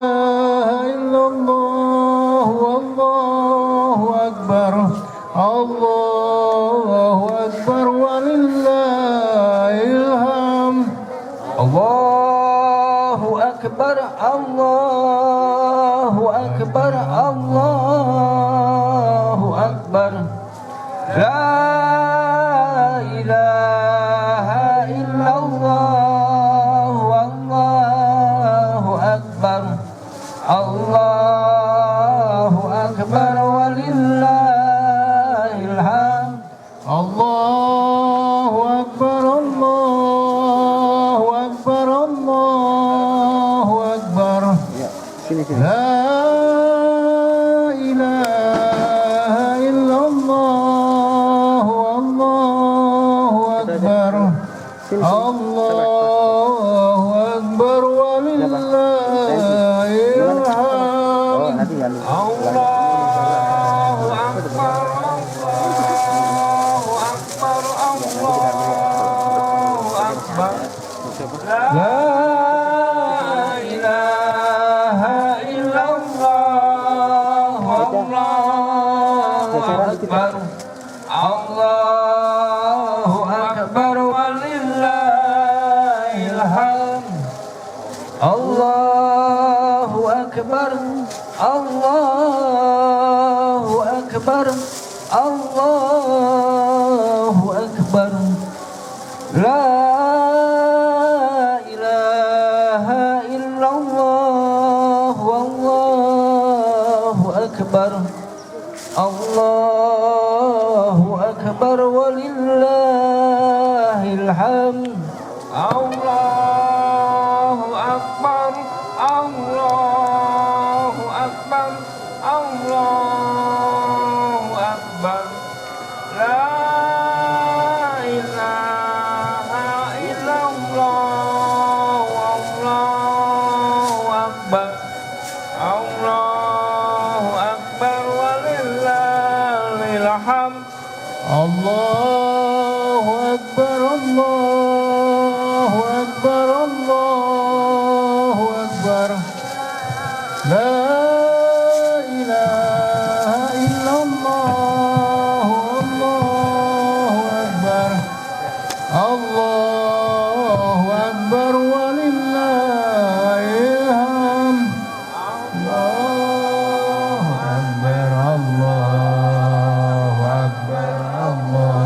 إلا الله والله أكبر الله أكبر ولله الحمد الله أكبر الله أكبر الله أكبر لا إله إلا الله والله أكبر الله أكبر ولله الحمد الله أكبر الله أكبر الله أكبر لا إله إلا الله والله أكبر الله أكبر ولله الحمد الله أكبر لا إله إلا الله والله أكبر الله أكبر ولله الحمد الله أكبر الله أكبر الله أكبر لا إله إلا الله والله أكبر الله أكبر ولله الحمد الله أكبر الله أكبر الله أكبر لا إله إلا الله والله أكبر الله أكبر ولله الحمد الله أكبر الله أكبر الله أكبر لا إله إلا الله والله أكبر الله أكبر ولله الحمد الله أكبر الله أكبر الله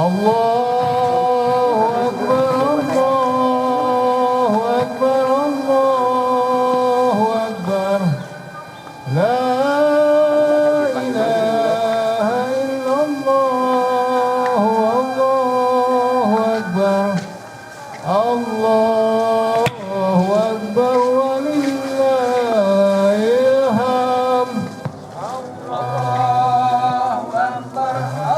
الله أكبر الله أكبر الله أكبر لا إله إلا الله والله أكبر الله أكبر ولله الحمد الله أكبر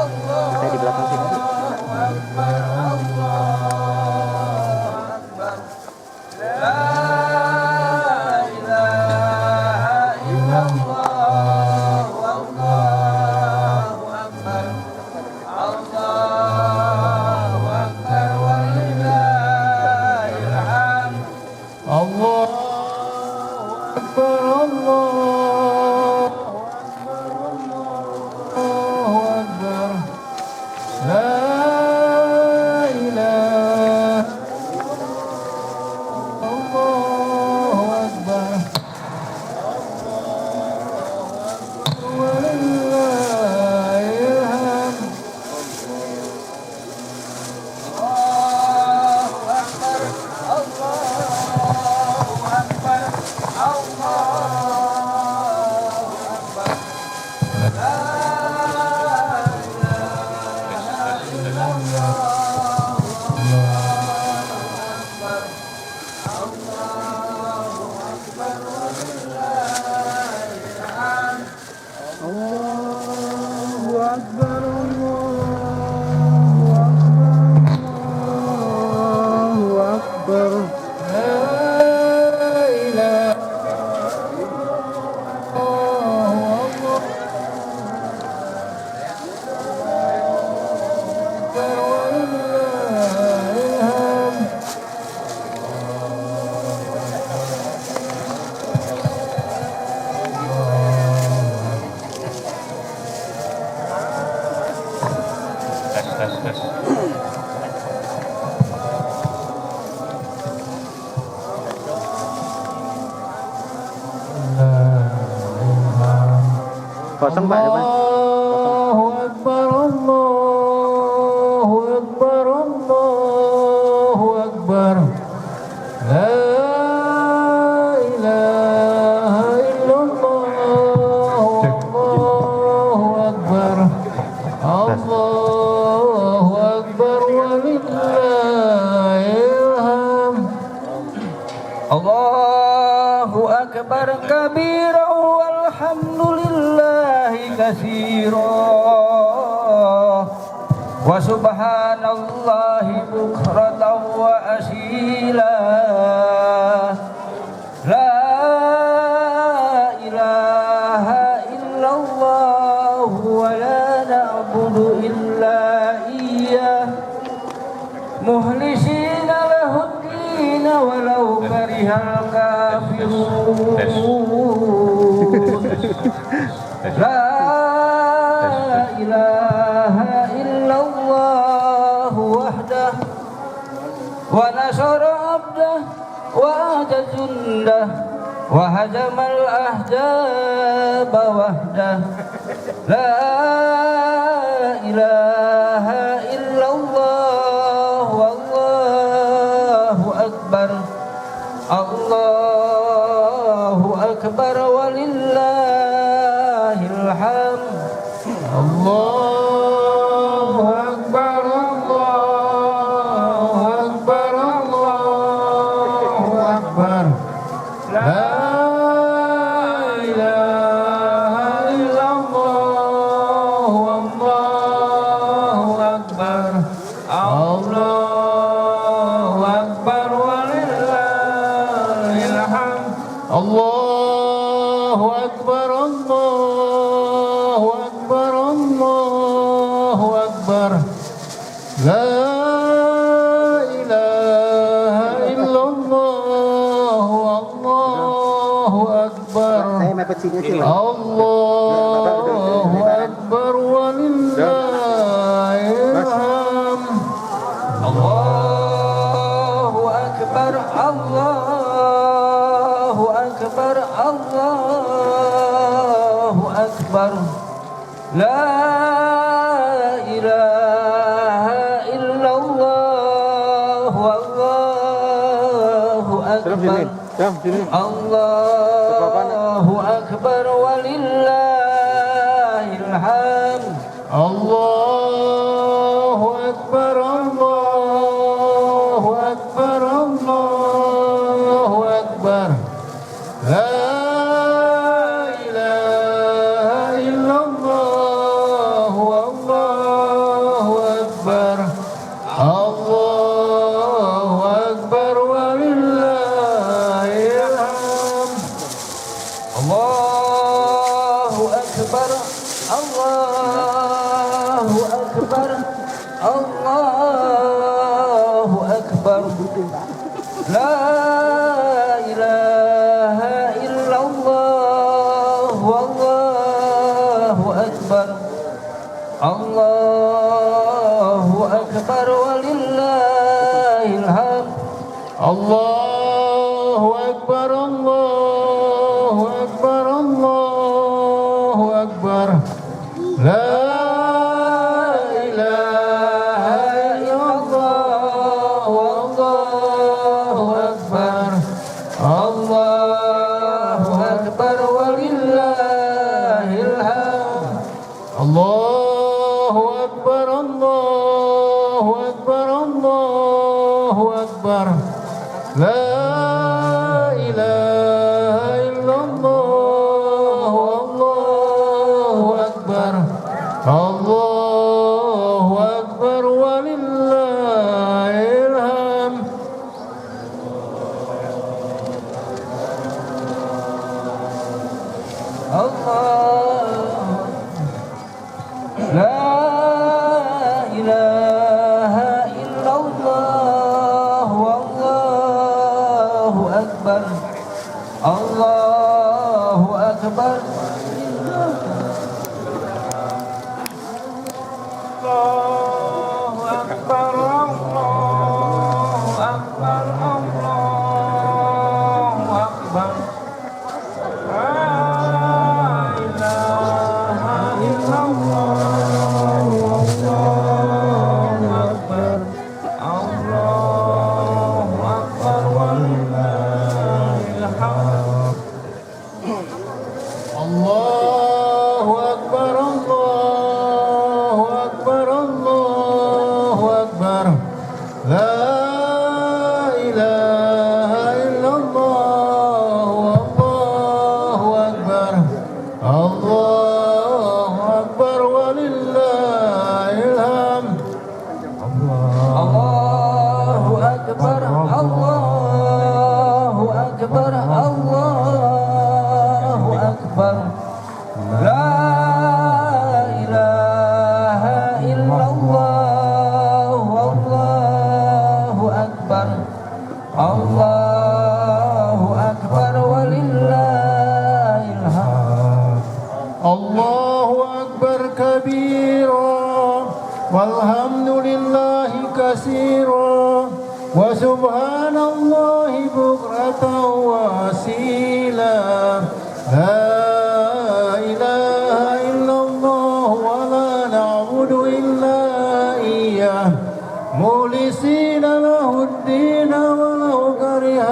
الله أكبر الله أكبر الله أكبر لا إله الله أكبر ولله الحمد أكبر tes. Kosong Pak depan. Allahu Akbar, Allahu Akbar, Allahu Akbar. La ilaha illallah, Allahu Akbar. Allahu Akbar walillahil hamd. Allahu akbar kabira walhamdulillahi katsira wa subhanallahi bukratan wa asila. La ilaha illallah wa la na'budu illa iyyah mukhlisina lahuddin walau karihal kafirun. La ilaha illallah wahdah wa nasara abdah wa aja jundah wa hajamal ahzaba wahdah. La ilaha illallah wallahu akbar. Allahu akbar walillahil hamd. Allahu Akbar, Allahu Akbar, Allahu Akbar. La ilaha illallah, Allahu Akbar. Allahu Akbar walillahil hamd. Allahu Akbar, Allahu Akbar, Allahu Akbar. La ilaha illallah, Allahu Akbar. Saya mepet sini aja. Allahu Akbar walillahil hamd. Allahu akbar, Allahu akbar, Allahu akbar. La ilaha illallah wallahu akbar. Allahu akbar walillahil hamd. Allahu Akbar, Allahu Akbar, Allahu Akbar. La ilaha illallah, Allahu Akbar. Allahu Akbar walillahil hamd. Allahu akbar, Allahu akbar, Allahu akbar. La ilaha illallah wallahu akbar. Allahu akbar walillahil hamd. Allahu Akbar, Allahu Akbar, Allahu Akbar. La ilaha illallah, Allahu Akbar. Allahu Akbar walillahil hamd. Allahu Akbar, Allahu Akbar, Allahu Akbar. La ilaha illallah, Allahu Akbar. Allahu Akbar walillahil hamd. La ilaha illallah wallahu akbar. Allahu akbar. Allah لا إله إلا الله والله أكبر الله أكبر ولله الحمد الله أكبر الله أكبر الله أكبر لا إله إلا الله والله أكبر الله أكبر ولله الحمد الله أكبر كبيرا والحمد لله كثيرا وسبحان الله بكرة وأصيلا لا إله إلا الله ولا نعبد إلا إياه مخلصين له الدين ولو كره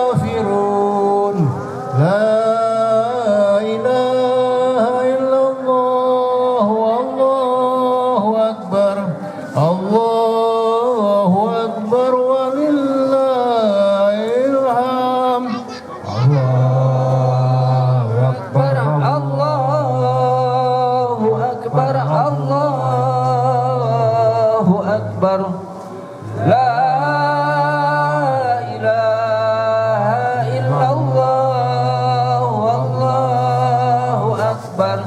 الكافرون لا إله إلا الله والله أكبر الله أكبر ولله الحمد الله أكبر الله أكبر الله أكبر لا إله إلا الله والله أكبر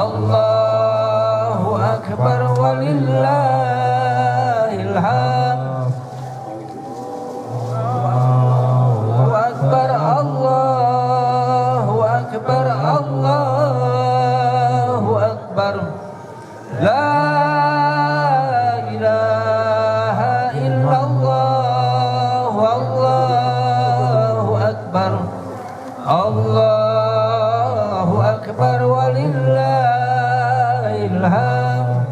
الله أكبر ولله الحمد الله أكبر الله أكبر الله أكبر لا إله إلا الله والله أكبر الله أكبر ولله الحمد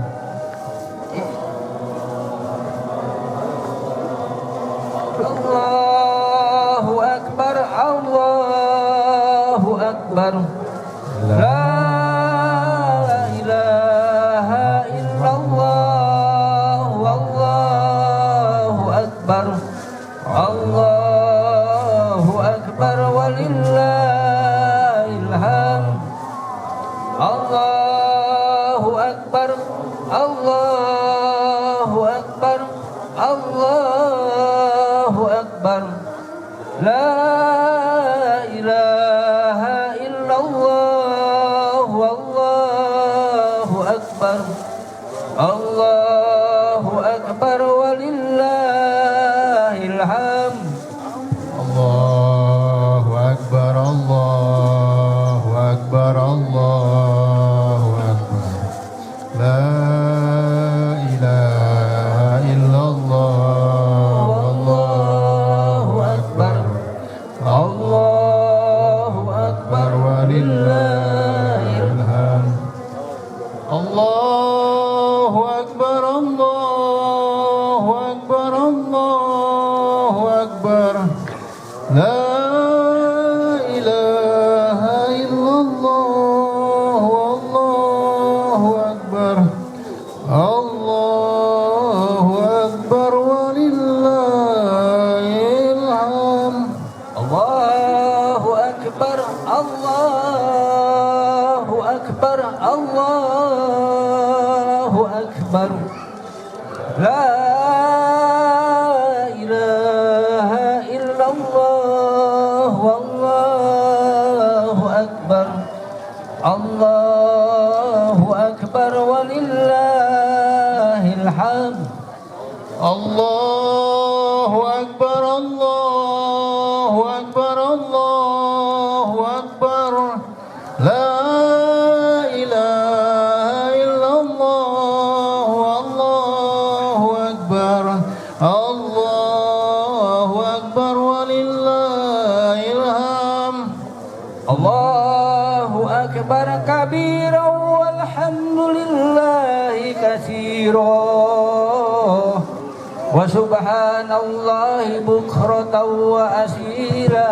الله أكبر الله أكبر لا إله إلا الله والله أكبر الله أكبر ولله الحمد الله أكبر الله أكبر الله أكبر لا إله إلا الله والله أكبر الله أكبر ولله الحمد الله أكبر الله أكبر الله أكبر لا إله إلا الله والله أكبر الله أكبر ولله الحمد الله أكبر الله أكبر الله أكبر لا إله إلا الله والله أكبر الله أكبر ولله الحمد الله أكبر الله أكبر الله أكبر لا إله إلا الله والله أكبر الله أكبر ولله الحمد الله أكبر الله أكبر الله أكبر لا إله إلا الله والله أكبر الله أكبر ولله الحمد الله أكبر كبيرا والحمد لله كثيرا وسبحان الله بكرة وأصيلا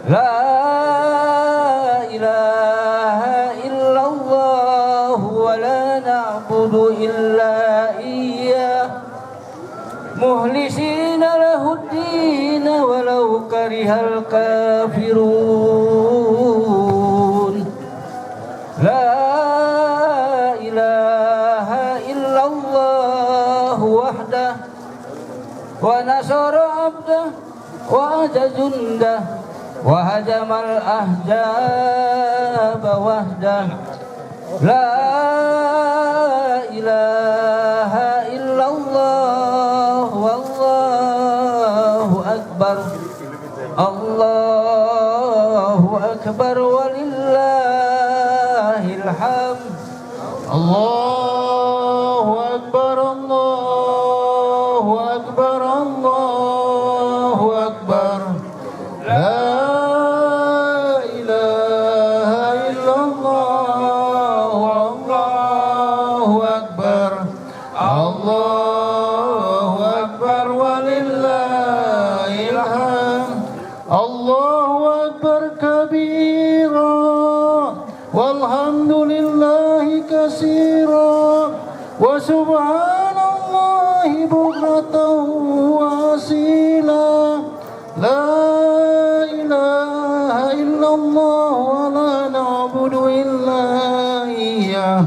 لا إله إلا الله ولا نعبد إلا إياه مخلصين له الدين ولو كره الكافرون لا إله إلا الله وحده ونصر عبده وأعز جنده وهزم الأحزاب وحده لا إله إلا الله والله أكبر الله أكبر ولله الحمد الله أكبر الله أكبر الله أكبر لا إله إلا الله الله أكبر الله أكبر ولله الحمد الله أكبر كبيرا والحمد لله كثيرا وسبحان الله بكرة وأصيلا لا إله إلا الله ولا نعبد إلا إياه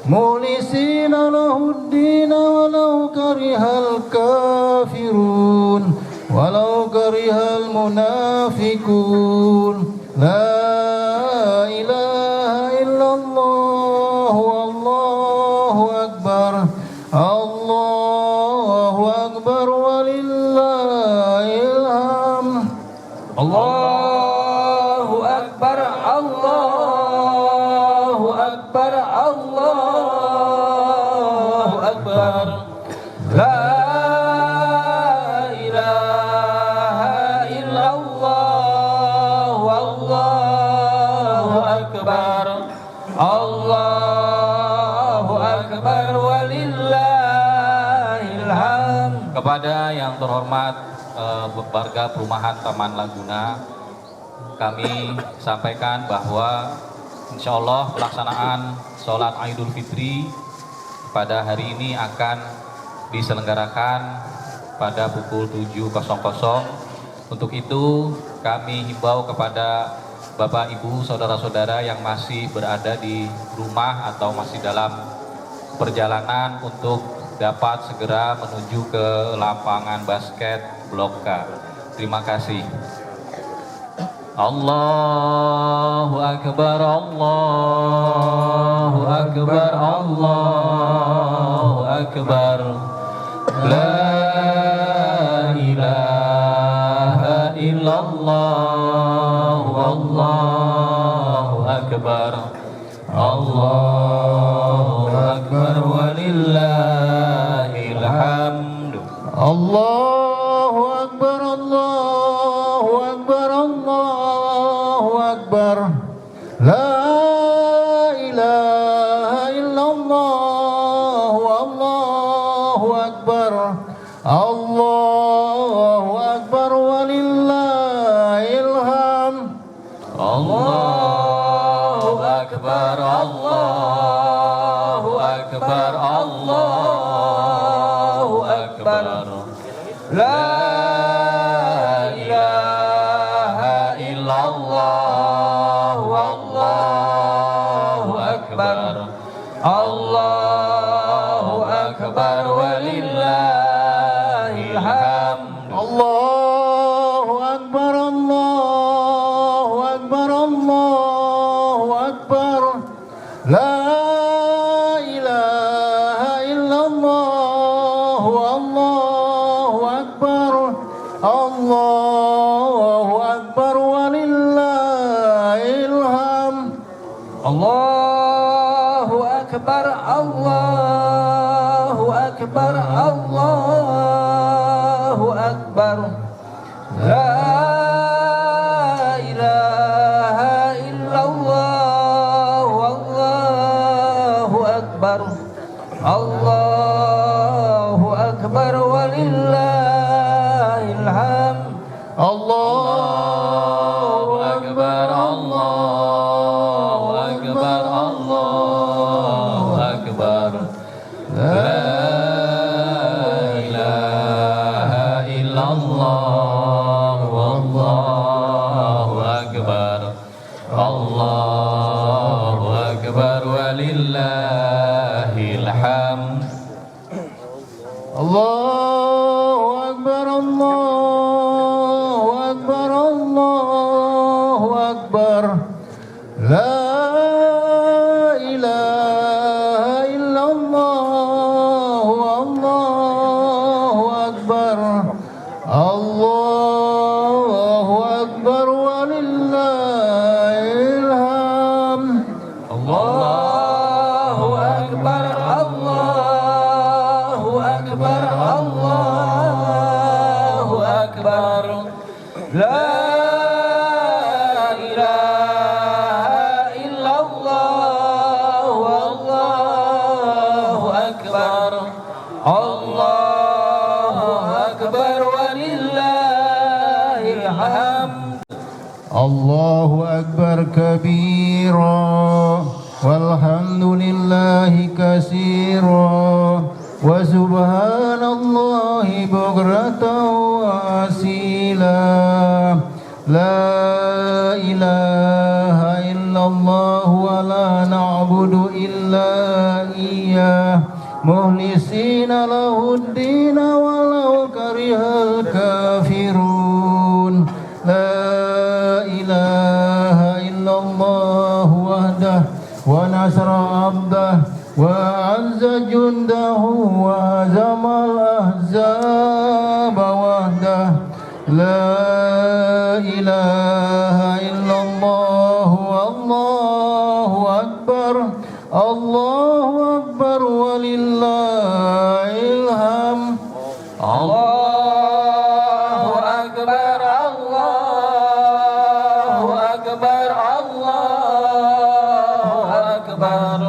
مخلصين له الدين ولو كره الكافرون ولو كره المنافقون لا إله إلا الله والله أكبر الله أكبر ولله الحمد الله أكبر الله أكبر الله أكبر لا إله إلا الله والله أكبر الله أكبر ولله الحمد. Kepada yang terhormat warga perumahan Taman Laguna, kami sampaikan bahwa insya Allah pelaksanaan sholat Idul Fitri pada hari ini akan diselenggarakan pada pukul 7.00. Untuk itu kami himbau kepada Bapak Ibu saudara-saudara yang masih berada di rumah atau masih dalam perjalanan untuk dapat segera menuju ke lapangan basket Blok K. Terima kasih. Allahu Akbar, Allahu Akbar, Allahu Akbar. La ilaha illallah, Wallahu Akbar. Allahu Akbar walillahil hamd. الله أكبر الله أكبر الله أكبر لا إله إلا الله والله أكبر الله أكبر ولله الحمد Allahu Akbar, Allahu Akbar, Allahu Akbar. La ilaha illallah wallahu akbar. Allahu akbar walillahil hamd. الله أكبر الله أكبر الله أكبر لا إله إلا الله والله أكبر الله أكبر ولله الحمد Allahu akbar, Allahu akbar, Allahu akbar. La ilaha illallah, wallahu akbar. Allahu akbar walillahil hamd. الله Akbar, Allahu Akbar, Allahu Akbar. لا الحمد الله أكبر الله أكبر الله أكبر لا إله إلا الله الله أكبر الله أكبر ولله الحمد الله أكبر الله أكبر الله أكبر لا إله إلا الله والله أكبر الله أكبر ولله الحمد الله أكبر كبيرا والحمد لله كثيرا وسبحان الله بكرة وأصيلا لا إله إلا الله ولا نعبد إلا إياه مخلصين له الدين ولو كره الكافرون لا إله إلا الله وحده ونصر عبده وأعز جنده وهزم الأحزاب وحده لا إله إلا الله والله أكبر الله أكبر ولله الحمد الله أكبر الله أكبر الله أكبر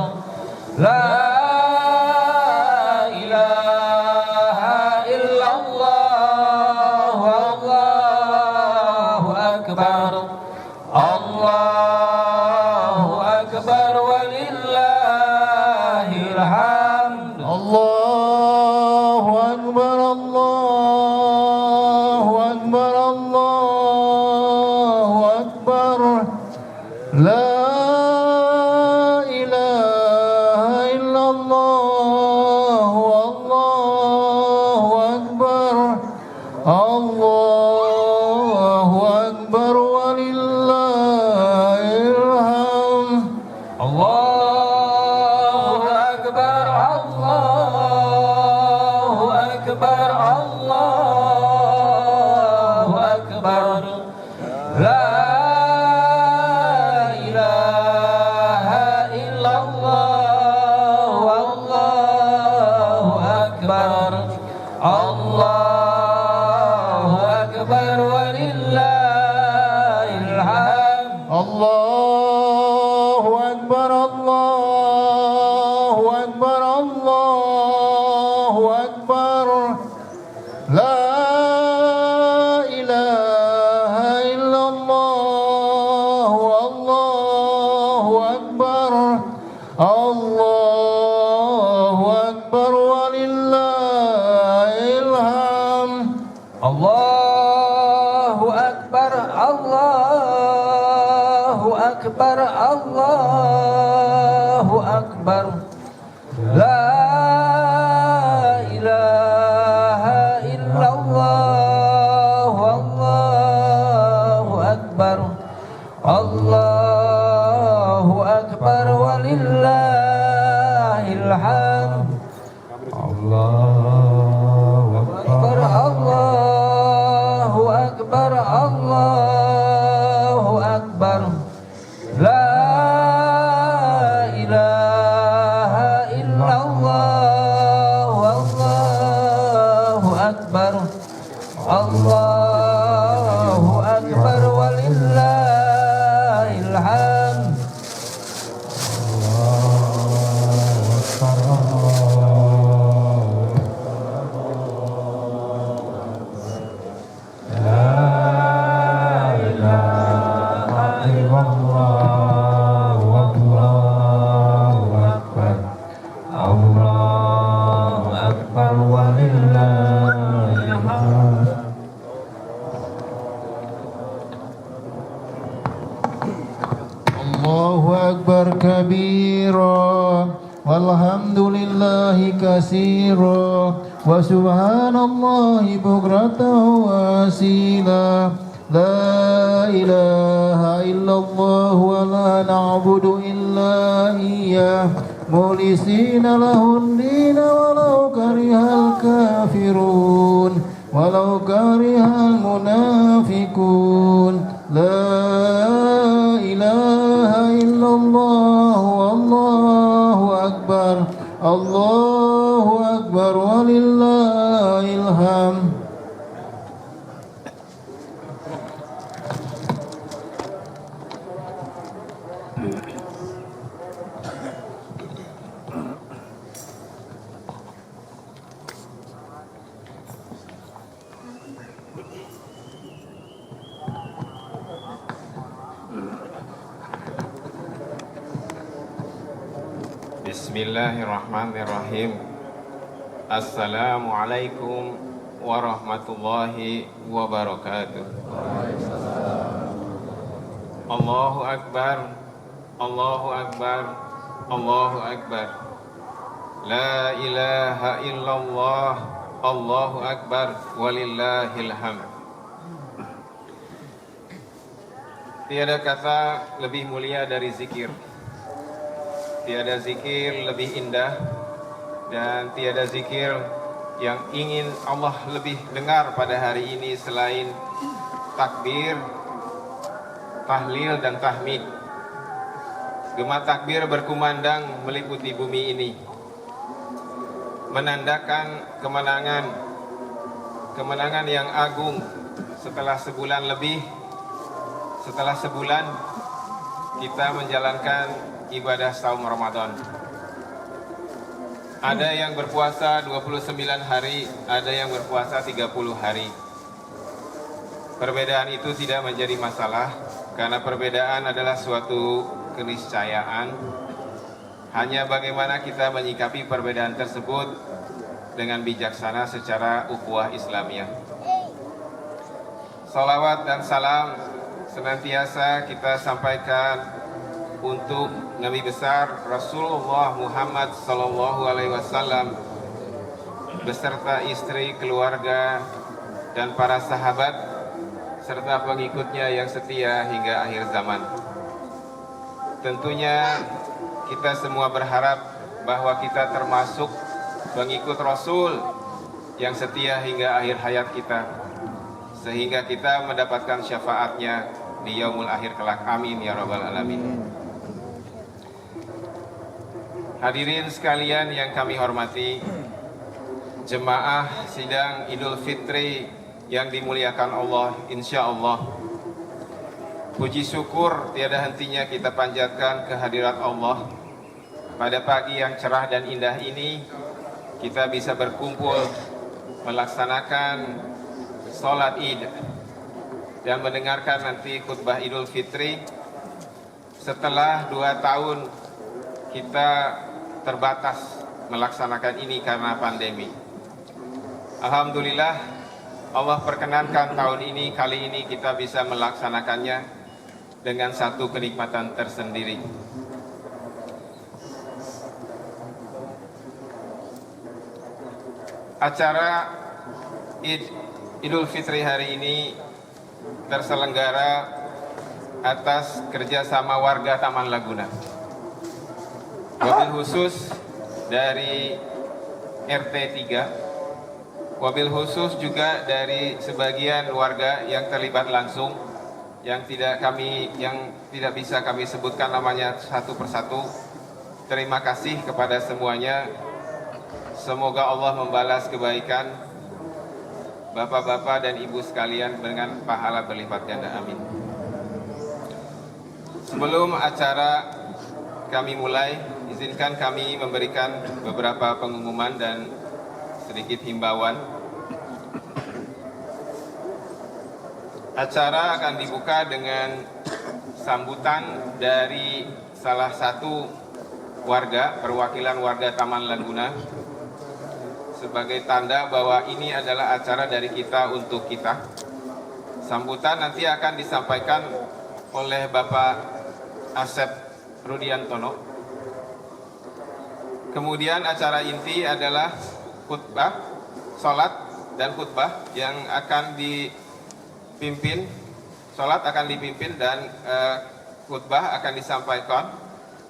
لا إله إلا الله والله أكبر الله أكبر ولله الحمد الله أكبر الله أكبر الله أكبر لا إله إلا الله والله أكبر الله أكبر ولله الحمد الله أكبر الله أكبر الله أكبر لا إله إلا الله والله أكبر الله أكبر ولله الحمد الله أكبر الله أكبر الله أكبر لا إله إلا الله والله أكبر الله أكبر ولله الحمد الله أكبر الله أكبر الله أكبر لا إله إلا الله والله أكبر الله أكبر ولله الحمد الله أكبر الله أكبر الله أكبر لا إله إلا الله والله أكبر الله أكبر ولله الحمد الله كثيرا وسبحان الله بكرة وأصيلا لا إله إلا الله ولا نعبد إلا إياه مخلصين له الدين ولو كره الكافرون ولو كره المنافقون لا إله إلا الله والله أكبر الله أكبر ولله الحمد. Bismillahirrahmanirrahim. Assalamualaikum warahmatullahi wabarakatuh. Allahu Akbar, Allahu Akbar, Allahu Akbar. La ilaha illallah, Allahu Akbar, walillahil hamd. Tiada kata lebih mulia dari zikir. Tiada zikir lebih indah, dan tiada zikir yang ingin Allah lebih dengar pada hari ini selain takbir, tahlil dan tahmid. Gema takbir berkumandang meliputi bumi ini, menandakan kemenangan yang agung setelah sebulan lebih. Setelah sebulan kita menjalankan ibadah saum Ramadan. Ada yang berpuasa 29 hari, ada yang berpuasa 30 hari. Perbedaan itu tidak menjadi masalah, karena perbedaan adalah suatu keniscayaan. Hanya bagaimana kita menyikapi perbedaan tersebut dengan bijaksana secara ukhuwah Islamiyah. Salawat dan salam senantiasa kita sampaikan untuk Nabi besar Rasulullah Muhammad sallallahu alaihi wasallam beserta istri, keluarga dan para sahabat serta pengikutnya yang setia hingga akhir zaman. Tentunya kita semua berharap bahwa kita termasuk pengikut Rasul yang setia hingga akhir hayat kita, sehingga kita mendapatkan syafaatnya di yaumul akhir kelak. Amin ya rabbal alamin. Hadirin sekalian yang kami hormati, jemaah sidang Idul Fitri yang dimuliakan Allah, insya Allah. Puji syukur tiada hentinya kita panjatkan kehadirat Allah. Pada pagi yang cerah dan indah ini, kita bisa berkumpul melaksanakan sholat Id dan mendengarkan nanti khutbah Idul Fitri setelah 2 tahun kita terbatas melaksanakan ini karena pandemi. Alhamdulillah, Allah perkenankan kali ini kita bisa melaksanakannya dengan satu kenikmatan tersendiri. Acara Idul Fitri hari ini terselenggara atas kerjasama warga Taman Laguna. Wabil khusus dari RT 3, wabil khusus juga dari sebagian warga yang terlibat langsung, yang tidak bisa kami sebutkan namanya satu persatu. Terima kasih kepada semuanya. Semoga Allah membalas kebaikan bapak-bapak dan ibu sekalian dengan pahala berlipat ganda. Amin. Sebelum acara kami mulai, izinkan kami memberikan beberapa pengumuman dan sedikit himbauan. Acara akan dibuka dengan sambutan dari salah satu warga, perwakilan warga Taman Laguna, sebagai tanda bahwa ini adalah acara dari kita untuk kita. Sambutan nanti akan disampaikan oleh Bapak Asep Rudiantono. Kemudian acara inti adalah khutbah, sholat dan khutbah yang akan dipimpin. Sholat akan dipimpin dan khutbah akan disampaikan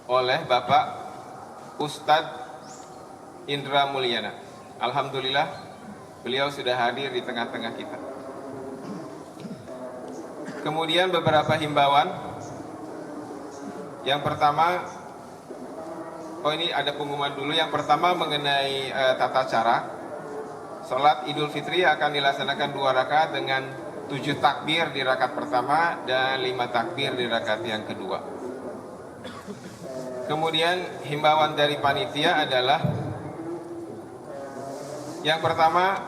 oleh Bapak Ustadz Indra Mulyana. Alhamdulillah beliau sudah hadir di tengah-tengah kita. Kemudian beberapa himbauan. Yang pertama, ini ada pengumuman dulu. Yang pertama mengenai tata cara. Sholat Idul Fitri akan dilaksanakan 2 rakaat dengan 7 takbir di rakaat pertama dan 5 takbir di rakaat yang kedua. Kemudian himbauan dari panitia adalah yang pertama,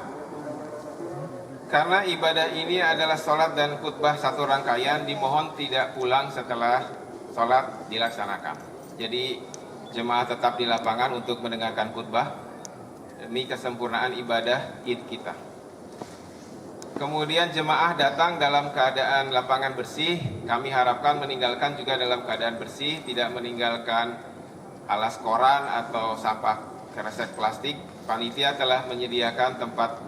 karena ibadah ini adalah sholat dan khutbah satu rangkaian, dimohon tidak pulang setelah sholat dilaksanakan. Jadi jemaah tetap di lapangan untuk mendengarkan khutbah demi kesempurnaan ibadah Id kita. Kemudian jemaah datang dalam keadaan lapangan bersih. Kami harapkan meninggalkan juga dalam keadaan bersih, tidak meninggalkan alas koran atau sampah kresek plastik. Panitia telah menyediakan tempat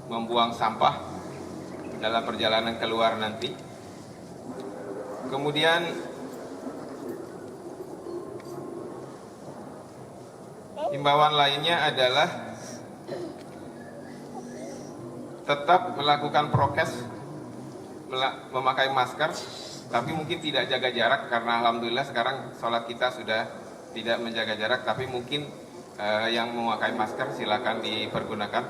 membuang sampah dalam perjalanan keluar nanti. Kemudian himbauan lainnya adalah tetap melakukan prokes, memakai masker, tapi mungkin tidak jaga jarak karena alhamdulillah sekarang sholat kita sudah tidak menjaga jarak, tapi mungkin yang memakai masker silakan dipergunakan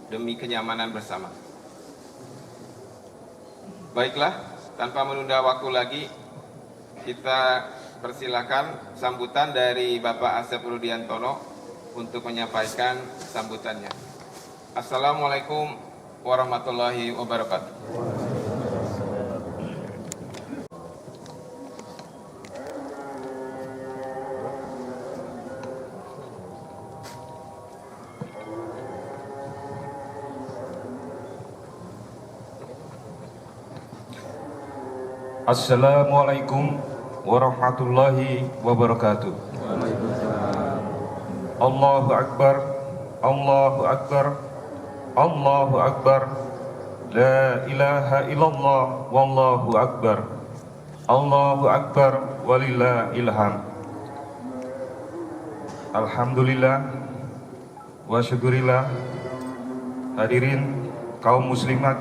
demi kenyamanan bersama. Baiklah, tanpa menunda waktu lagi, kita persilakan sambutan dari Bapak Asep Rudiantono untuk menyampaikan sambutannya. Assalamualaikum warahmatullahi wabarakatuh. Assalamualaikum warahmatullahi wabarakatuh. Allahu Akbar, Allahu Akbar, Allahu Akbar. La ilaha illallah, wallahu akbar. Allahu Akbar, walillahil hamd. Alhamdulillah wa syukurillah. Hadirin kaum muslimat,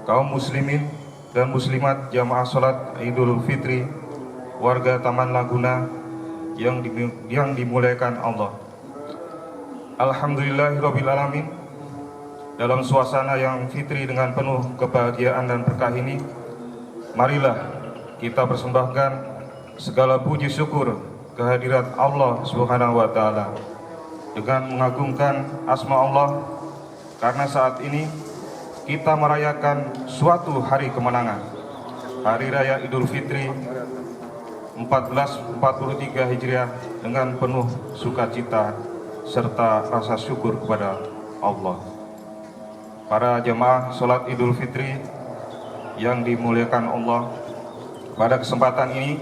kaum muslimin dan muslimat jamaah salat Idul Fitri warga Taman Laguna yang dimuliakan Allah. Alhamdulillahirabbil alamin. Dalam suasana yang fitri dengan penuh kebahagiaan dan berkah ini, marilah kita persembahkan segala puji syukur kehadirat Allah Subhanahu wa taala dengan mengagungkan asma Allah, karena saat ini kita merayakan suatu hari kemenangan, Hari Raya Idul Fitri 1443 Hijriah dengan penuh sukacita serta rasa syukur kepada Allah. Para jemaah sholat Idul Fitri yang dimuliakan Allah, pada kesempatan ini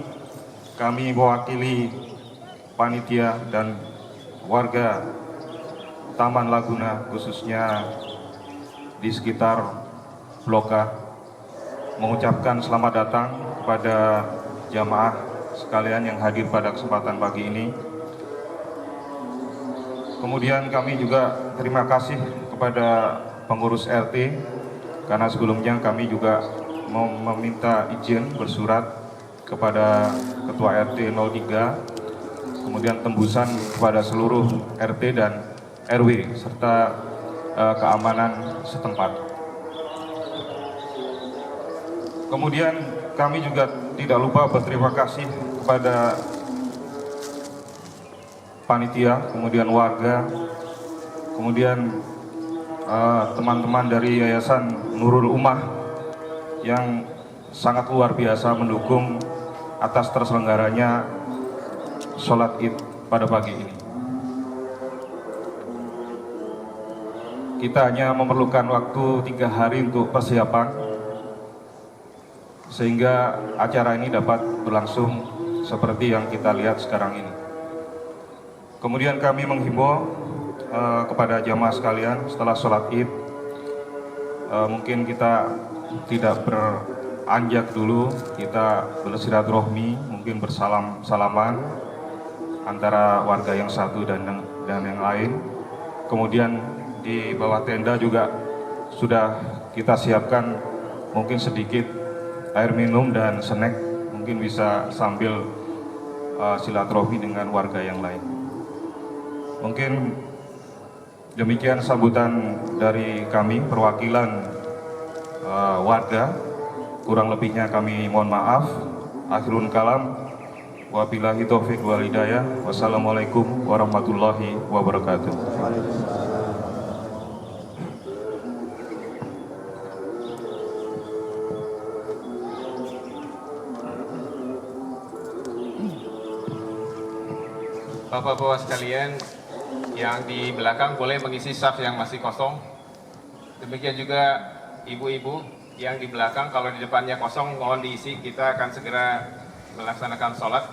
kami mewakili panitia dan warga Taman Laguna, khususnya di sekitar Blok A, mengucapkan selamat datang kepada jamaah sekalian yang hadir pada kesempatan pagi ini. Kemudian kami juga terima kasih kepada pengurus RT, karena sebelumnya kami juga meminta izin bersurat kepada Ketua RT 03, kemudian tembusan kepada seluruh RT dan RW serta keamanan setempat. Kemudian kami juga tidak lupa berterima kasih kepada panitia, kemudian warga, kemudian teman-teman dari Yayasan Nurul Ummah yang sangat luar biasa mendukung atas terselenggaranya sholat Id pada pagi ini. Kita hanya memerlukan waktu 3 hari untuk persiapan, sehingga acara ini dapat berlangsung seperti yang kita lihat sekarang ini. Kemudian kami menghimbau kepada jamaah sekalian setelah sholat id, mungkin kita tidak beranjak dulu, kita bersilaturahmi, mungkin bersalam-salaman antara warga yang satu dan yang lain. Kemudian di bawah tenda juga sudah kita siapkan mungkin sedikit air minum dan snack, mungkin bisa sambil silaturahmi dengan warga yang lain. Mungkin demikian sambutan dari kami perwakilan warga. Kurang lebihnya kami mohon maaf. Akhirul kalam, wabillahi taufiq wal hidayah. Wassalamualaikum warahmatullahi wabarakatuh. Bapak-bapak sekalian, yang di belakang boleh mengisi saf yang masih kosong. Demikian juga ibu-ibu yang di belakang, kalau di depannya kosong mohon diisi, kita akan segera melaksanakan sholat.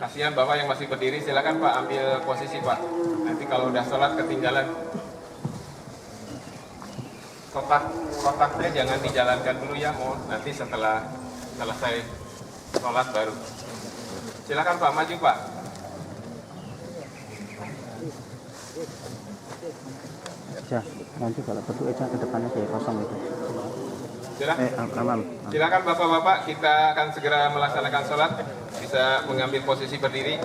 Kasihan bapak yang masih berdiri, silakan Pak ambil posisi Pak. Nanti kalau udah sholat ketinggalan, kotaknya jangan dijalankan dulu ya, mohon nanti setelah selesai sholat baru. Silakan Pak, maju Pak. Ya, nanti kalau berdua aja ke depannya kayak kosong itu. Silakan bapak-bapak, kita akan segera melaksanakan sholat. Bisa mengambil posisi berdiri.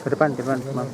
Ke depan, Mam.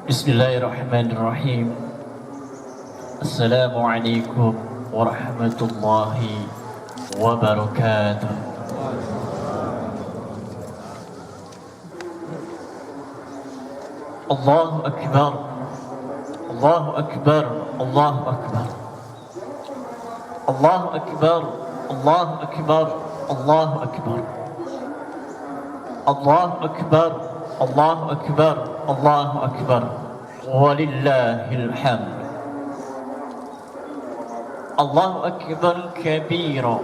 Bismillahirrahmanirrahim. Assalamualaikum warahmatullahi wabarakatuh. Allahu Akbar, Allahu Akbar, Allahu Akbar, Allahu Akbar, Allahu Akbar, Allahu Akbar, Allahu Akbar, Allahu Akbar, Allahu Akbar, walillahil hamd. Allahu Akbar kabira,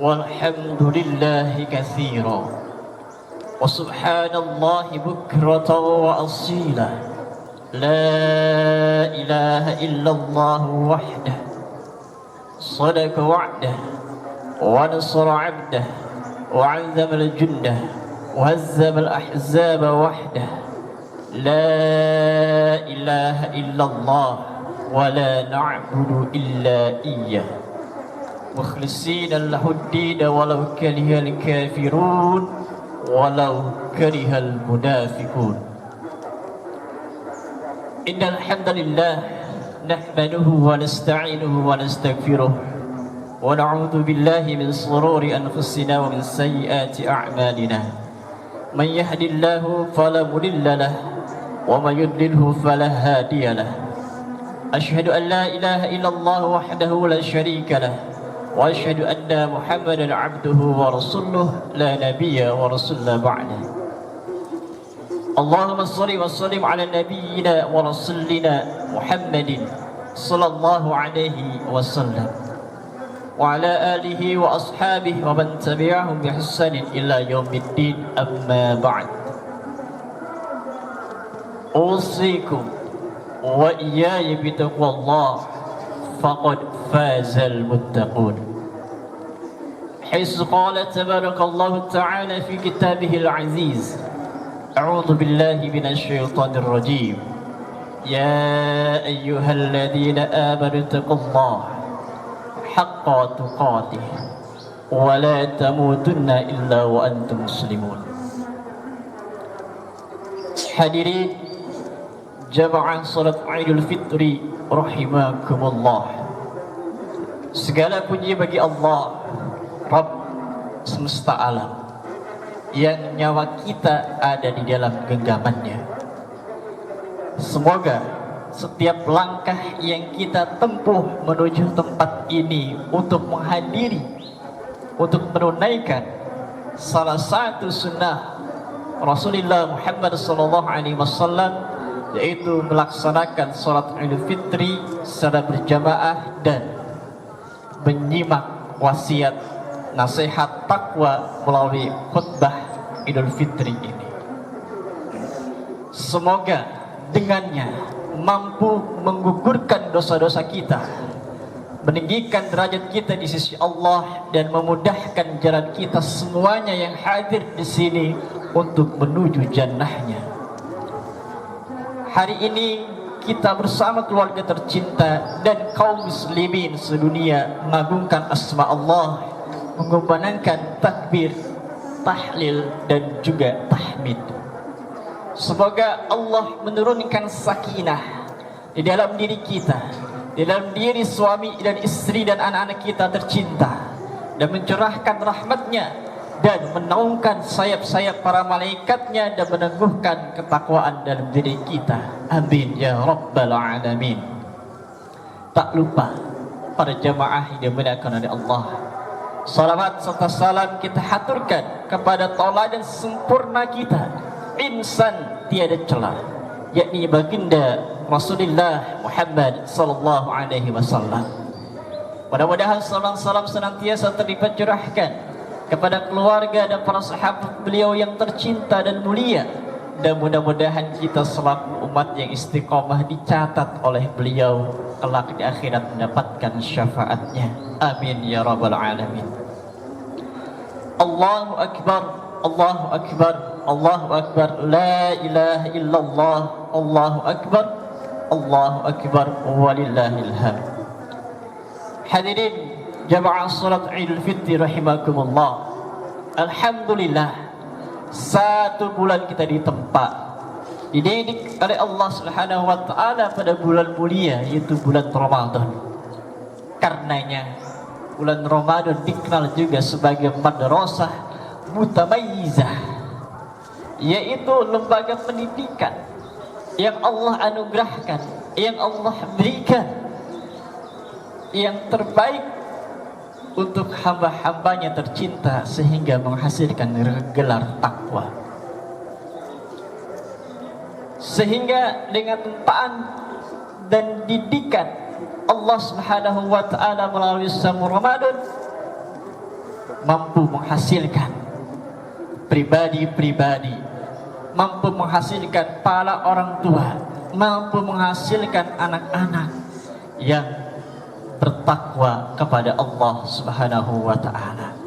walhamdulillahi katsira, wa subhanallahi bukratan wa asila. La ilaha illallah wahdah, sadaqa wa'dah, wa nasara 'abdah, wa 'azzama al-jundah, wa hazzama al-ahzaba wahdah. La ilaha illallah wa la na'budu illa iyyah, mukhlisina lahu-d-din walau karihal kafirun walau karihal munafiqun. Innal hamdalillah nahmaduhu wa nasta'inuhu wa nastaghfiruh wa na'udzu billahi min shururi anfusina wa min sayyiati a'malina. Man yahdihillahu fala mudilla lahu wa man yudlilhu fala hadiya lahu. Asyhadu an la ilaha illallah wahdahu la syarika lahu wa asyhadu anna Muhammadan 'abduhu wa rasuluh la nabiyya wa rasula ba'da. Allahumma shalli wa sallim ala nabiyyina wa rasulina Muhammadin sallallahu alaihi wasallam wa ala alihi wa ashabihi wa man tabi'ahum bi ihsanin ila yaumiddin, amma ba'd. Usikum wa iyaya bi taqwallah faqad fazal muttaqun. Haitsu qala tabarakallahu ta'ala fi kitabihil aziz. A'udzu billahi minasy syaithanir rajim. Ya ayyuhalladzina amanu taqullaha haqqa tuqatih wa la tamutunna illa wa antum muslimun. Hadirin jamaah salat Idul Fitri rahimakumullah. Segala puji bagi Allah, Rabb semesta alam, yang nyawa kita ada di dalam genggamannya. Semoga setiap langkah yang kita tempuh menuju tempat ini untuk menghadiri, untuk menunaikan salah satu sunnah Rasulullah Muhammad SAW, yaitu melaksanakan sholat Idul Fitri secara berjamaah dan menyimak wasiat nasihat takwa melalui khutbah Idul Fitri ini. Semoga dengannya mampu menggugurkan dosa-dosa kita, meninggikan derajat kita di sisi Allah, dan memudahkan jalan kita semuanya yang hadir di sini untuk menuju jannahnya. Hari ini kita bersama keluarga tercinta dan kaum muslimin sedunia mengagungkan asma Allah, mengumandangkan takbir, tahlil dan juga tahmid. Semoga Allah menurunkan sakinah di dalam diri kita, di dalam diri suami dan istri dan anak-anak kita tercinta, dan mencurahkan rahmatnya dan menaungkan sayap-sayap para malaikatnya dan meneguhkan ketakwaan dalam diri kita. Amin ya rabbal alamin. Tak lupa para jamaah yang dimuliakan oleh Allah, salawat serta salam kita haturkan kepada tauladan sempurna kita, insan tiada celah, yakni baginda Rasulullah Muhammad sallallahu alaihi wasallam. Mudah-mudahan salam-salam senantiasa terlipat curahkan kepada keluarga dan para sahabat beliau yang tercinta dan mulia, dan mudah-mudahan kita selaku umat yang istiqomah dicatat oleh beliau kelak di akhirat mendapatkan syafaatnya. Amin ya rabbal alamin. Allahu akbar, Allahu akbar, Allahu akbar, la ilaha illallah, Allahu akbar, Allahu akbar, walillahil hamd. Hadirin jamaah salat Idul Fitri rahimakumullah. Alhamdulillah, 1 bulan kita ditempa, dididik oleh Allah Subhanahu wa taala pada bulan mulia, yaitu bulan Ramadan. Karenanya bulan Ramadan dikenal juga sebagai madrasah mutamayyizah, yaitu lembaga pendidikan yang Allah anugerahkan, yang Allah berikan yang terbaik untuk hamba-hambanya tercinta, sehingga menghasilkan gelar takwa. Sehingga dengan tempaan dan didikan Allah Subhanahu wa taala melalui sumur Ramadan mampu menghasilkan pribadi-pribadi, mampu menghasilkan para orang tua, mampu menghasilkan anak-anak yang bertakwa kepada Allah Subhanahu wa taala.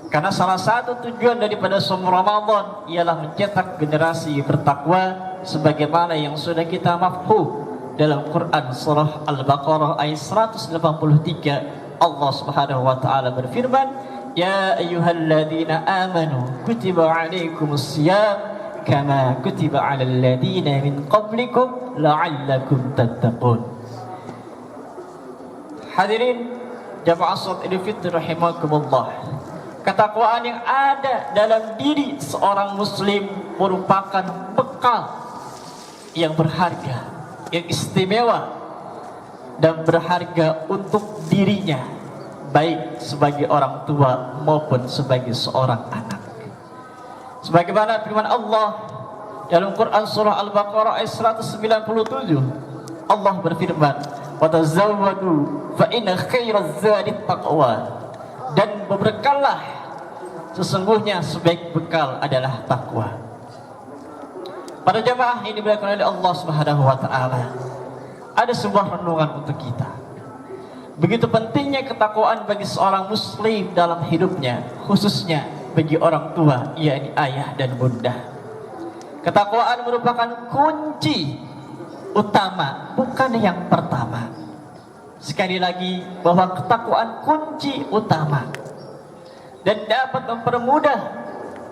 Karena salah satu tujuan daripada sumur Ramadan ialah mencetak generasi bertakwa, sebagaimana yang sudah kita mafhum dalam Quran surah Al-Baqarah ayat 183. Allah Subhanahu wa taala berfirman, ya ayyuhalladzina amanu kutiba alaikumus syiyam kama kutiba alal ladzina min qablikum la'allakum tattaqun. Hadirin jamaah salat Idul Fitri rahimakumullah, ketakwaan yang ada dalam diri seorang muslim merupakan bekal yang berharga, yang istimewa dan berharga untuk dirinya, baik sebagai orang tua maupun sebagai seorang anak. Sebagaimana firman Allah dalam Quran surah Al-Baqarah ayat 197, Allah berfirman, wa tazawwadu fa inna khairaz zadi taqwa, dan berbekallah, sesungguhnya sebaik bekal adalah takwa. Para jamaah ini dimuliakan oleh Allah Subhanahu wa taala, ada sebuah renungan untuk kita. Begitu pentingnya ketakwaan bagi seorang muslim dalam hidupnya, khususnya bagi orang tua, yakni ayah dan bunda. Ketakwaan merupakan kunci utama, bukan yang pertama. Sekali lagi, bahwa ketakwaan kunci utama dan dapat mempermudah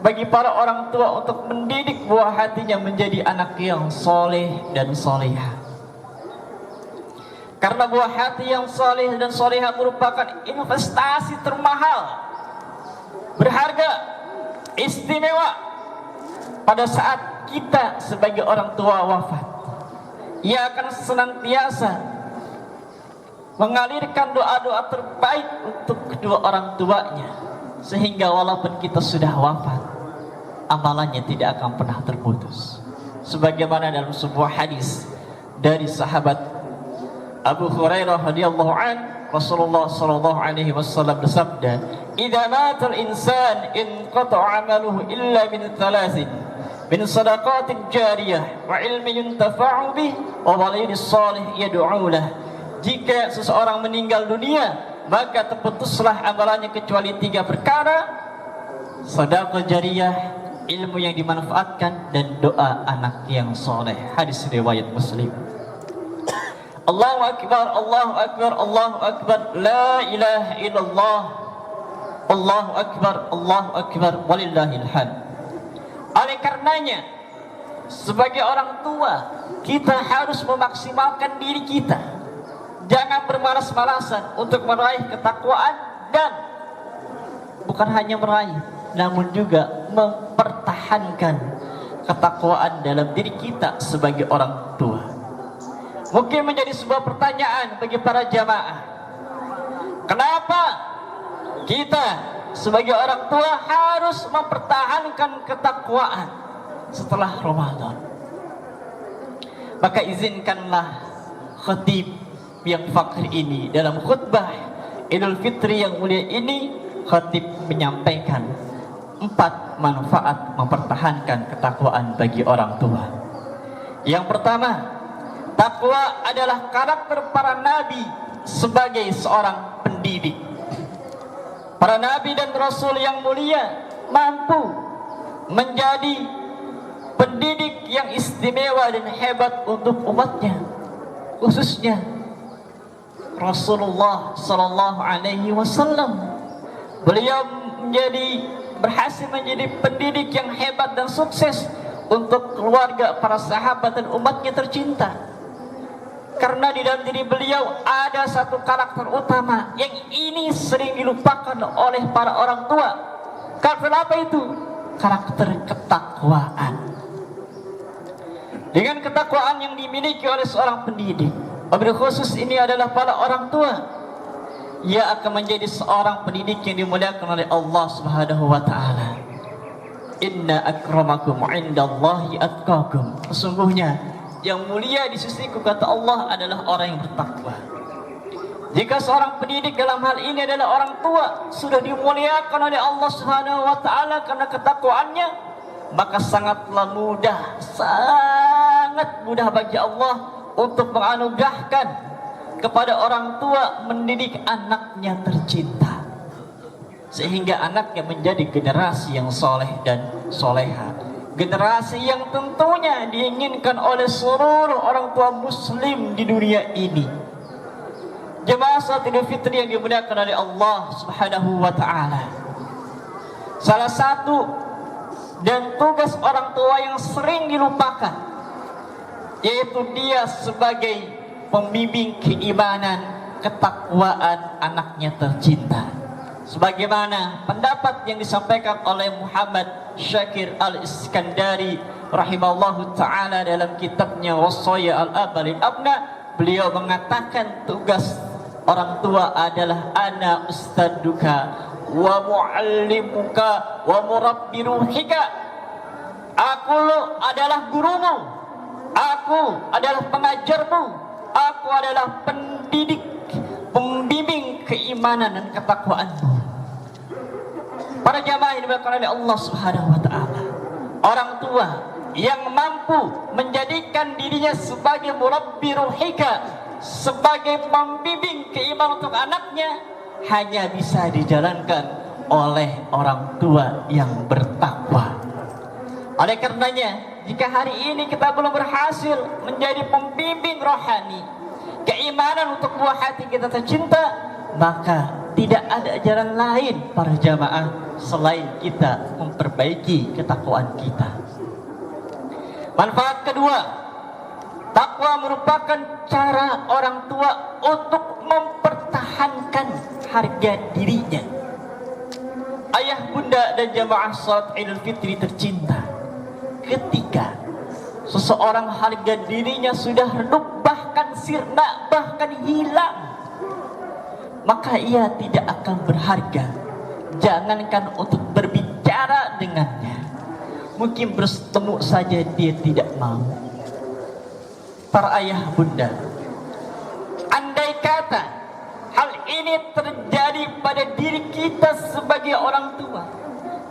bagi para orang tua untuk mendidik buah hatinya menjadi anak yang soleh dan solehah. Karena buah hati yang soleh dan solehah merupakan investasi termahal, berharga, istimewa pada saat kita sebagai orang tua wafat. Ia akan senantiasa mengalirkan doa-doa terbaik untuk kedua orang tuanya, sehingga walaupun kita sudah wafat, amalannya tidak akan pernah terputus. Sebagaimana dalam sebuah hadis dari sahabat Abu Hurairah radhiyallahu an, Rasulullah sallallahu alaihi wasallam bersabda, "Idza matal insan inqata'a 'amaluhu illa min thalathin, min sadaqatin jariyah wa ilmin yuntafa'u bih wa walidin salih yad'u lah." Jika seseorang meninggal dunia, maka terputuslah amalannya kecuali 3 perkara: sedekah jariyah, ilmu yang dimanfaatkan, dan doa anak yang soleh. Hadis riwayat Muslim. Allahu akbar, Allahu akbar, Allahu akbar, la ilaha illallah, Allahu akbar, Allahu akbar, walillahil hamd. Oleh karenanya, sebagai orang tua, kita harus memaksimalkan diri kita. Jangan bermalas-malasan untuk meraih ketakwaan, dan bukan hanya meraih, namun juga mempertahankan ketakwaan dalam diri kita sebagai orang tua. Mungkin menjadi sebuah pertanyaan bagi para jamaah, kenapa kita sebagai orang tua harus mempertahankan ketakwaan setelah Ramadan? Maka izinkanlah khatib yang fakir ini dalam khutbah Idul Fitri yang mulia ini, khatib menyampaikan 4 manfaat mempertahankan ketakwaan bagi orang tua. Yang pertama, takwa adalah karakter para nabi sebagai seorang pendidik. Para nabi dan rasul yang mulia mampu menjadi pendidik yang istimewa dan hebat untuk umatnya, khususnya Rasulullah sallallahu alaihi wasallam. Beliau berhasil menjadi pendidik yang hebat dan sukses untuk keluarga, para sahabat dan umatnya tercinta. Karena di dalam diri beliau ada satu karakter utama yang ini sering dilupakan oleh para orang tua. Karakter apa itu? Karakter ketakwaan. Dengan ketakwaan yang dimiliki oleh seorang pendidik, wabil khusus ini adalah para orang tua, ia akan menjadi seorang pendidik yang dimuliakan oleh Allah Subhanahu wa taala. Inna akramakum 'indallahi atqakum. Sesungguhnya yang mulia di sisiku, kata Allah, adalah orang yang bertakwa. Jika seorang pendidik dalam hal ini adalah orang tua, sudah dimuliakan oleh Allah Subhanahu wa taala karena ketakwaannya, maka sangat mudah bagi Allah untuk menganugerahkan kepada orang tua mendidik anaknya tercinta, sehingga anaknya menjadi generasi yang soleh dan soleha, generasi yang tentunya diinginkan oleh seluruh orang tua muslim di dunia ini. Jemaah salat Idul Fitri yang dimuliakan oleh Allah Subhanahu wa taala, salah satu dan tugas orang tua yang sering dilupakan, yaitu dia sebagai pembimbing keimanan, ketakwaan anaknya tercinta. Sebagaimana pendapat yang disampaikan oleh Muhammad Syakir Al-Iskandari rahimahullahu ta'ala dalam kitabnya Wasaya Al-Aba lil Abna, beliau mengatakan tugas orang tua adalah ana ustaduka wa muallimuka wa murabbi ruhika. Aku adalah gurumu, aku adalah pengajarmu, aku adalah pendidik, pembimbing keimanan dan ketakwaanmu. Para jamaah yang dimuliakan oleh Allah Subhanahu wa taala, orang tua yang mampu menjadikan dirinya sebagai murabbi ruhika, sebagai pembimbing keimanan untuk anaknya, hanya bisa dijalankan oleh orang tua yang bertakwa. Oleh karenanya, jika hari ini kita belum berhasil menjadi pembimbing rohani keimanan untuk buah hati kita tercinta, maka tidak ada jalan lain para jamaah selain kita memperbaiki ketakwaan kita. Manfaat kedua Takwa merupakan cara orang tua untuk mempertahankan harga dirinya. Ayah, bunda, dan jamaah salat Idul Fitri tercinta, ketika seseorang harga dirinya sudah redup, bahkan sirna, bahkan hilang, maka ia tidak akan berharga. Jangankan untuk berbicara dengannya, mungkin bertemu saja dia tidak mau. Para ayah bunda, andai kata hal ini terjadi pada diri kita sebagai orang tua,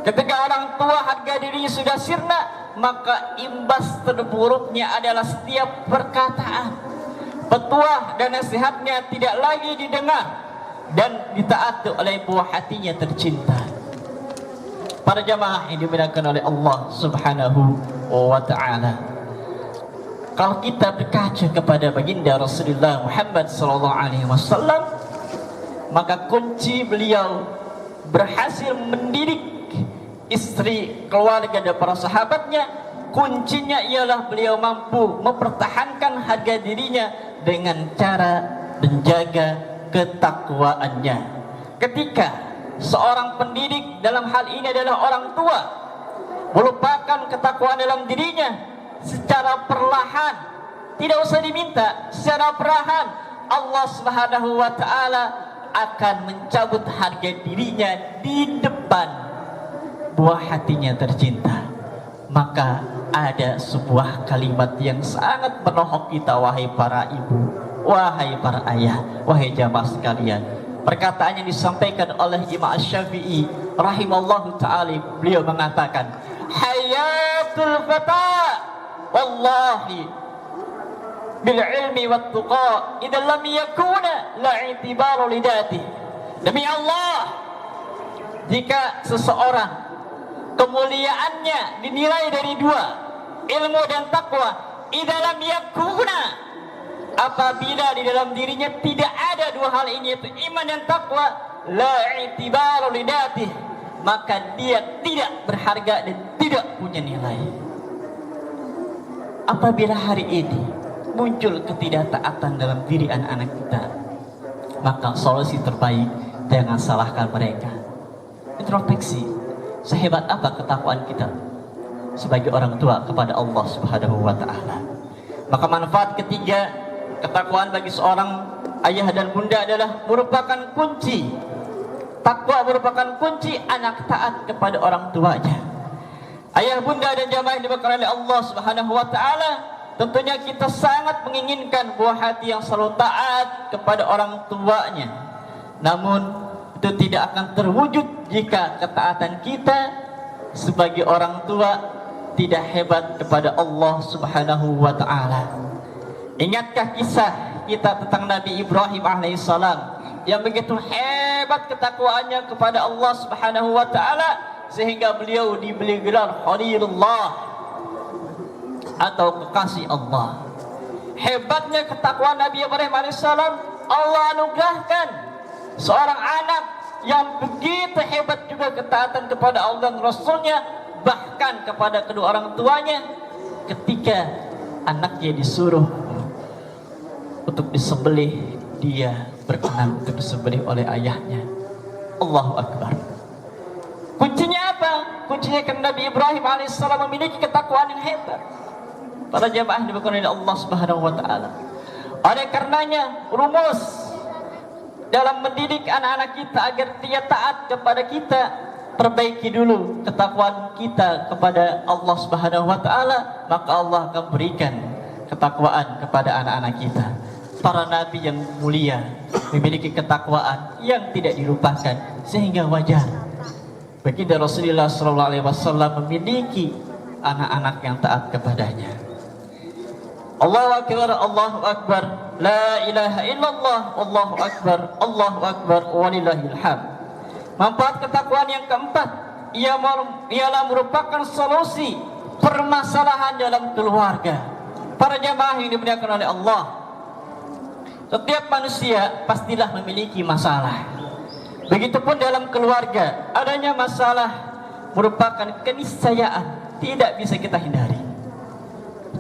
ketika orang tua harga dirinya sudah sirna, maka imbas terburuknya adalah setiap perkataan, petuah dan nasihatnya tidak lagi didengar dan ditaati oleh buah hatinya tercinta. Para jamaah yang dimuliakan oleh Allah Subhanahu wa ta'ala, kalau kita berkaca kepada baginda Rasulullah Muhammad SAW, maka kunci beliau berhasil mendidik istri, keluarga, dan para sahabatnya, kuncinya ialah beliau mampu mempertahankan harga dirinya dengan cara menjaga ketakwaannya. Ketika seorang pendidik, dalam hal ini adalah orang tua, melupakan ketakwaan dalam dirinya, secara perlahan, tidak usah diminta, secara perlahan Allah Subhanahu wa ta'ala akan mencabut harga dirinya di depan buah hatinya tercinta. Maka ada sebuah kalimat yang sangat menohok kita, wahai para ibu, wahai para ayah, wahai jamaah sekalian. Perkataan yang disampaikan oleh Imam Asy-Syafi'i rahimallahu ta'ala, beliau mengatakan, hayatul fata wallahi bil ilmi wat tuqa idza lam yakuna la i'tibaru lidati. Demi Allah, jika seseorang kemuliaannya dinilai dari dua, ilmu dan takwa, idza lam yakuna, apabila di dalam dirinya tidak ada dua hal ini, yaitu iman dan takwa, la i'tibaru lidati, maka dia tidak berharga dan tidak punya nilai. Apabila hari ini muncul ketidaktaatan dalam diri anak-anak kita, maka solusi terbaik, jangan salahkan mereka. Introspeksi, sehebat apa ketakwaan kita sebagai orang tua kepada Allah Subhanahu wa ta'ala. Maka manfaat ketiga, ketakwaan bagi seorang ayah dan bunda adalah merupakan kunci. Takwa merupakan kunci anak taat kepada orang tuanya. Ayah, bunda, dan jamaah yang diberkahi oleh Allah Subhanahu wa ta'ala, tentunya kita sangat menginginkan buah hati yang selalu taat kepada orang tuanya. Namun itu tidak akan terwujud jika ketaatan kita sebagai orang tua tidak hebat kepada Allah Subhanahu wa ta'ala. Ingatkah kisah kita tentang Nabi Ibrahim alaihissalam yang begitu hebat ketakwaannya kepada Allah Subhanahu wa ta'ala, sehingga beliau diberi gelar Khalilullah atau kekasih Allah. Hebatnya ketakwaan Nabi Ibrahim alaihissalam, Allah anugerahkan seorang anak yang begitu hebat juga ketaatan kepada Allah dan Rasulnya, bahkan kepada kedua orang tuanya. Ketika anaknya disuruh untuk disembelih, dia berkenan untuk disembelih oleh ayahnya. Allahu Akbar. Kuncinya apa? Kuncinya karena Nabi Ibrahim alaihissalam memiliki ketakwaan yang hebat. Para jamaah diberkahi oleh Allah Subhanahu wa ta'ala. Oleh karenanya, rumus dalam mendidik anak-anak kita agar dia taat kepada kita, perbaiki dulu ketakwaan kita kepada Allah Subhanahu wa ta'ala, maka Allah akan berikan ketakwaan kepada anak-anak kita. Para nabi yang mulia memiliki ketakwaan yang tidak dilupakan, sehingga wajar baginda Rasulullah SAW memiliki anak-anak yang taat kepadanya. Allahu Akbar, Allahu Akbar, la ilaha illallah, Allahu Akbar, Allahu Akbar, walillahil hamd. Manfaat ketakwaan yang keempat, ialah merupakan solusi permasalahan dalam keluarga. Para jamaah yang dimuliakan oleh Allah, setiap manusia pastilah memiliki masalah. Begitupun dalam keluarga, adanya masalah merupakan keniscayaan, tidak bisa kita hindari.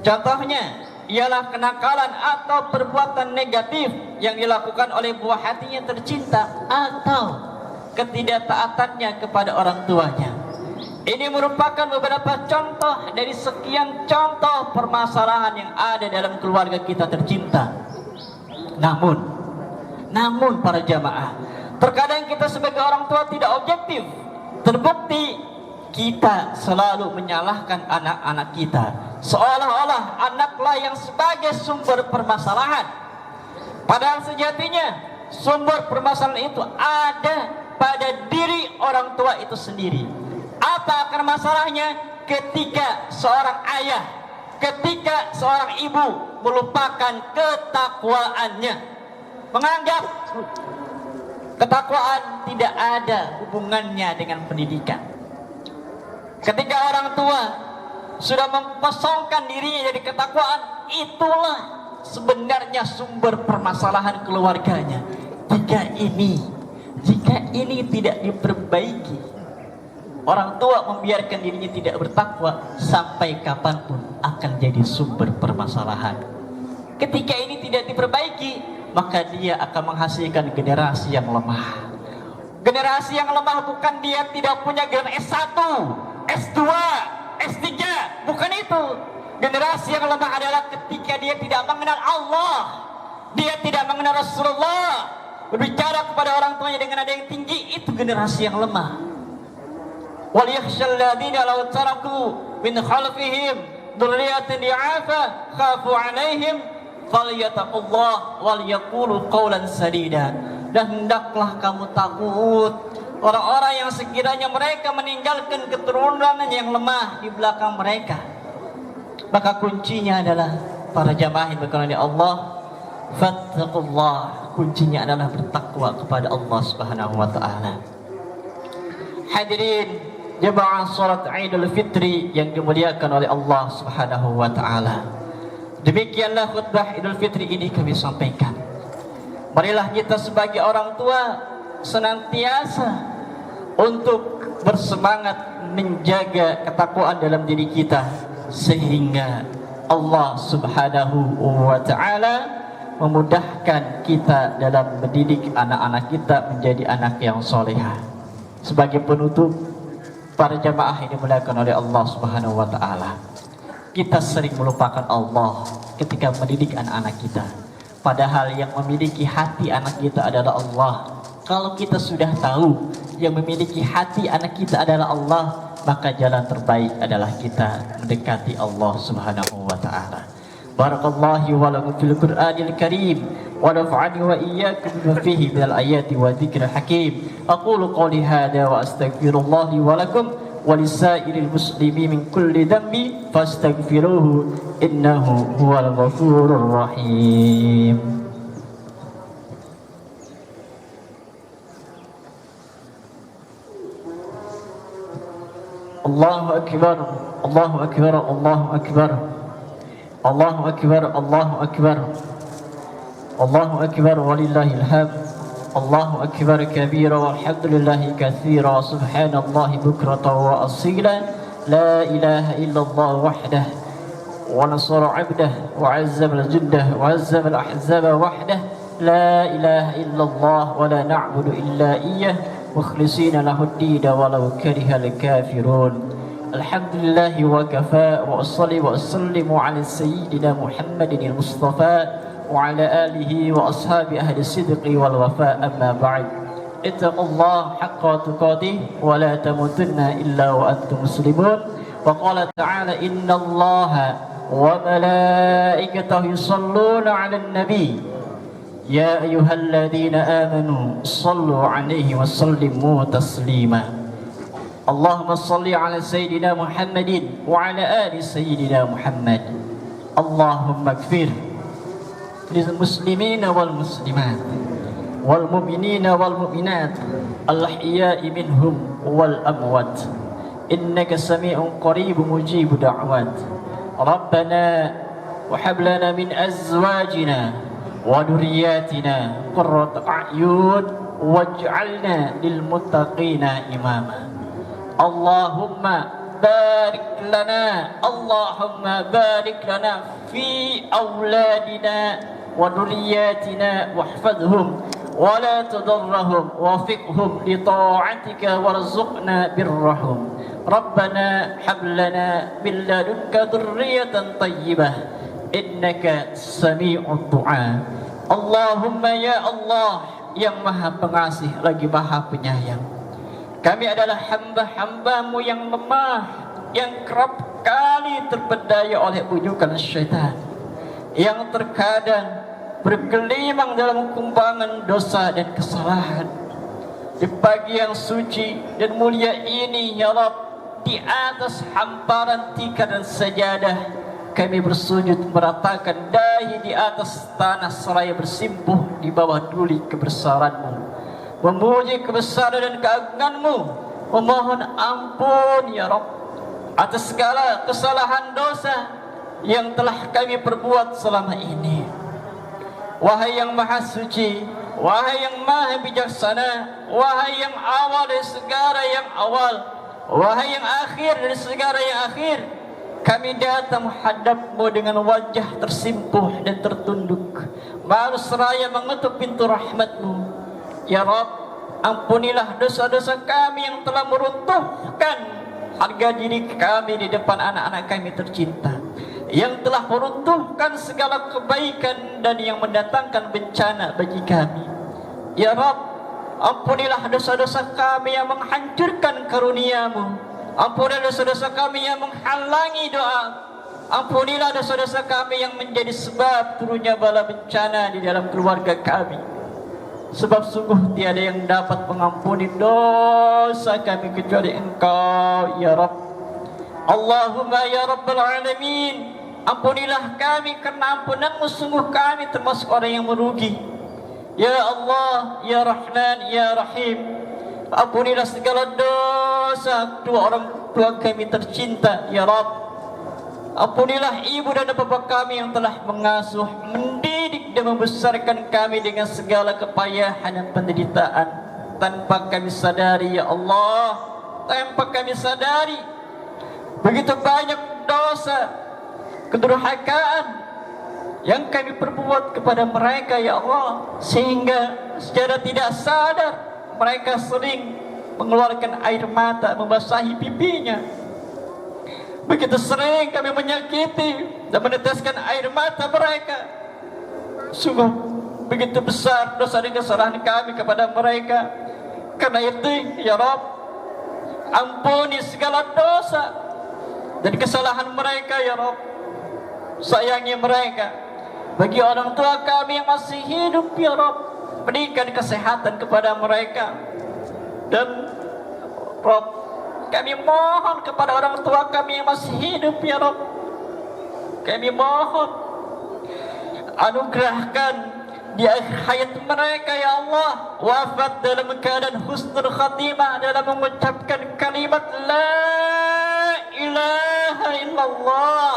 Contohnya, ialah kenakalan atau perbuatan negatif yang dilakukan oleh buah hatinya tercinta atau ketidaktaatannya kepada orang tuanya. Ini merupakan beberapa contoh dari sekian contoh permasalahan yang ada dalam keluarga kita tercinta. Namun para jamaah, terkadang kita sebagai orang tua tidak objektif. Terbukti kita selalu menyalahkan anak-anak kita, seolah-olah anaklah yang sebagai sumber permasalahan. Padahal sejatinya sumber permasalahan itu ada pada diri orang tua itu sendiri. Apa akar masalahnya? Ketika seorang ayah, ketika seorang ibu melupakan ketakwaannya, menganggap ketakwaan tidak ada hubungannya dengan pendidikan. Ketika orang tua sudah mengkosongkan dirinya dari ketakwaan, itulah sebenarnya sumber permasalahan keluarganya. Jika ini tidak diperbaiki, orang tua membiarkan dirinya tidak bertakwa, sampai kapanpun akan jadi sumber permasalahan. Ketika ini tidak diperbaiki, maka dia akan menghasilkan generasi yang lemah. Generasi yang lemah bukan dia tidak punya gelar S1, S2, S3, bukan itu. Generasi yang lemah adalah ketika dia tidak mengenal Allah, dia tidak mengenal Rasulullah, berbicara kepada orang tuanya dengan nada yang tinggi, itu generasi yang lemah. Wal yakhshal ladzina law taraku min khalfihim dzurriyyatan di'afa khafu 'alaihim falyattaqullah wal yaqulu qawlan sadida. Dan hendaklah kamu takut orang-orang yang sekiranya mereka meninggalkan keturunan yang lemah di belakang mereka. Maka kuncinya adalah para jamaah yang berkenan Allah, fattaqullah. Kuncinya adalah bertakwa kepada Allah Subhanahu wa taala. Hadirin jemaah salat Idul Fitri yang dimuliakan oleh Allah Subhanahu wa taala. Demikianlah khutbah Idul Fitri ini kami sampaikan. Marilah kita sebagai orang tua senantiasa untuk bersemangat menjaga ketakwaan dalam diri kita, sehingga Allah Subhanahu wa taala memudahkan kita dalam mendidik anak-anak kita menjadi anak yang solehah. Sebagai penutup, para jamaah ini dimuliakan oleh Allah Subhanahu wa taala, kita sering melupakan Allah ketika mendidik anak-anak kita. Padahal yang memiliki hati anak kita adalah Allah. Kalau kita sudah tahu yang memiliki hati anak kita adalah Allah, maka jalan terbaik adalah kita mendekati Allah Subhanahu wa taala. Barakallahu wa lakum fil Qur'anil Karim wa nafa'ani wa iyyakum bima fihi minal ayati wa dzikril hakim. Aqulu qawli hadza wa astaghfirullah li wa lakum wa lisairil muslimin min kulli dhanbi fastaghfiruhu innahu huwal ghafurur rahim. Allahu akbar, Allahu akbar, Allahu akbar, Allahu akbar, Allahu akbar, Allahu akbar, walillahil hamd. Allahu akbar kabira walhamdulillahi katsira wa subhanallahi bukratan wa asila. La ilaha illallah wahdah wa nasara 'abdah wa 'azzama al-jundah wa 'azzama al-ahzaba wahdah. La ilaha illallah wa la na'budu illa iyyah mukhlisina lahu ad-din walau karihal kafirun. Alhamdulillah wa kafa wa usalli wa usallimu ala sayyidina Muhammadin al-Mustafa wa ala alihi wa ashabi ahli sidqi wal wafa. Amma ba'd. Ittaqullaha haqqa tuqatih wa la tamutunna illa wa antum muslimun. Wa qala ta'ala innallaha wa malaikatahu yusalluna 'alan nabi ya ayyuhalladzina amanu sallu 'alaihi wa sallimu taslima. Allahumma salli ala sayyidina Muhammadin wa ala ali sayyidina Muhammad. Allahumma ighfir lil muslimina wal muslimat wal mu'minina wal mu'minat al ahya'i minhum wal amwat innaka sami'un qaribun mujibud da'wat. Rabbana wa hab lana min azwajina wa dhurriyyatina qurrata a'yun waj'alna lil muttaqina imama. Allahumma barik lana, Allahumma barik lana في أولادنا وذرياتنا واحفظهم ولا تضرهم ووفقهم لطاعتك وارزقنا برهم ربنا هب لنا من لدنك ذرية طيبة إنك سميع الدعاء Allahumma ya Allah yang maha pengasih lagi maha penyayang, kami adalah hamba-hambamu yang lemah, yang kerap kali terpedaya oleh bujukan syaitan, yang terkadang bergelimang dalam kumbangan dosa dan kesalahan. Di pagi yang suci dan mulia ini ya Rabb, di atas hamparan tikar dan sajadah kami bersujud meratakan dahi di atas tanah seraya bersimpuh di bawah duli kebesaran-Mu, memuji kebesaran dan keagungan-Mu, memohon ampun ya Rabb atas segala kesalahan dosa yang telah kami perbuat selama ini. Wahai yang maha suci, wahai yang maha bijaksana, wahai yang awal dari segala yang awal, wahai yang akhir dari segala yang akhir, kami datang menghadap-Mu dengan wajah tersimpuh dan tertunduk, malu seraya mengetuk pintu rahmat-Mu. Ya Rabb, ampunilah dosa-dosa kami yang telah meruntuhkan harga diri kami di depan anak-anak kami tercinta, yang telah meruntuhkan segala kebaikan dan yang mendatangkan bencana bagi kami. Ya Rabb, ampunilah dosa-dosa kami yang menghancurkan karunia-Mu. Ampunilah dosa-dosa kami yang menghalangi doa. Ampunilah dosa-dosa kami yang menjadi sebab turunnya bala bencana di dalam keluarga kami. Sebab sungguh tiada yang dapat mengampuni dosa kami kecuali Engkau ya Rabb. Allahumma ya Rabbal Alamin, ampunilah kami karena ampunan-Mu sungguh kami termasuk orang yang merugi. Ya Allah, ya Rahman, ya Rahim, ampunilah segala dosa kedua orang tua kami tercinta ya Rabb. Ampunilah ibu dan bapak kami yang telah mengasuh, mendidik dan membesarkan kami dengan segala kepayahan dan penderitaan tanpa kami sadari ya Allah. Tanpa kami sadari begitu banyak dosa, kedurhakaan yang kami perbuat kepada mereka ya Allah, sehingga secara tidak sadar mereka sering mengeluarkan air mata membasahi pipinya. Begitu sering kami menyakiti dan meneteskan air mata mereka. Sungguh begitu besar dosa dan kesalahan kami kepada mereka. Karena itu ya Rabb, ampuni segala dosa dan kesalahan mereka ya Rabb. Sayangi mereka. Bagi orang tua kami yang masih hidup ya Rabb, berikan kesehatan kepada mereka. Dan Rabb, kami mohon kepada orang tua kami yang masih hidup ya Rabb, kami mohon anugerahkan di akhir hayat mereka ya Allah wafat dalam keadaan husnul khatimah, dalam mengucapkan kalimat la ilaha illallah.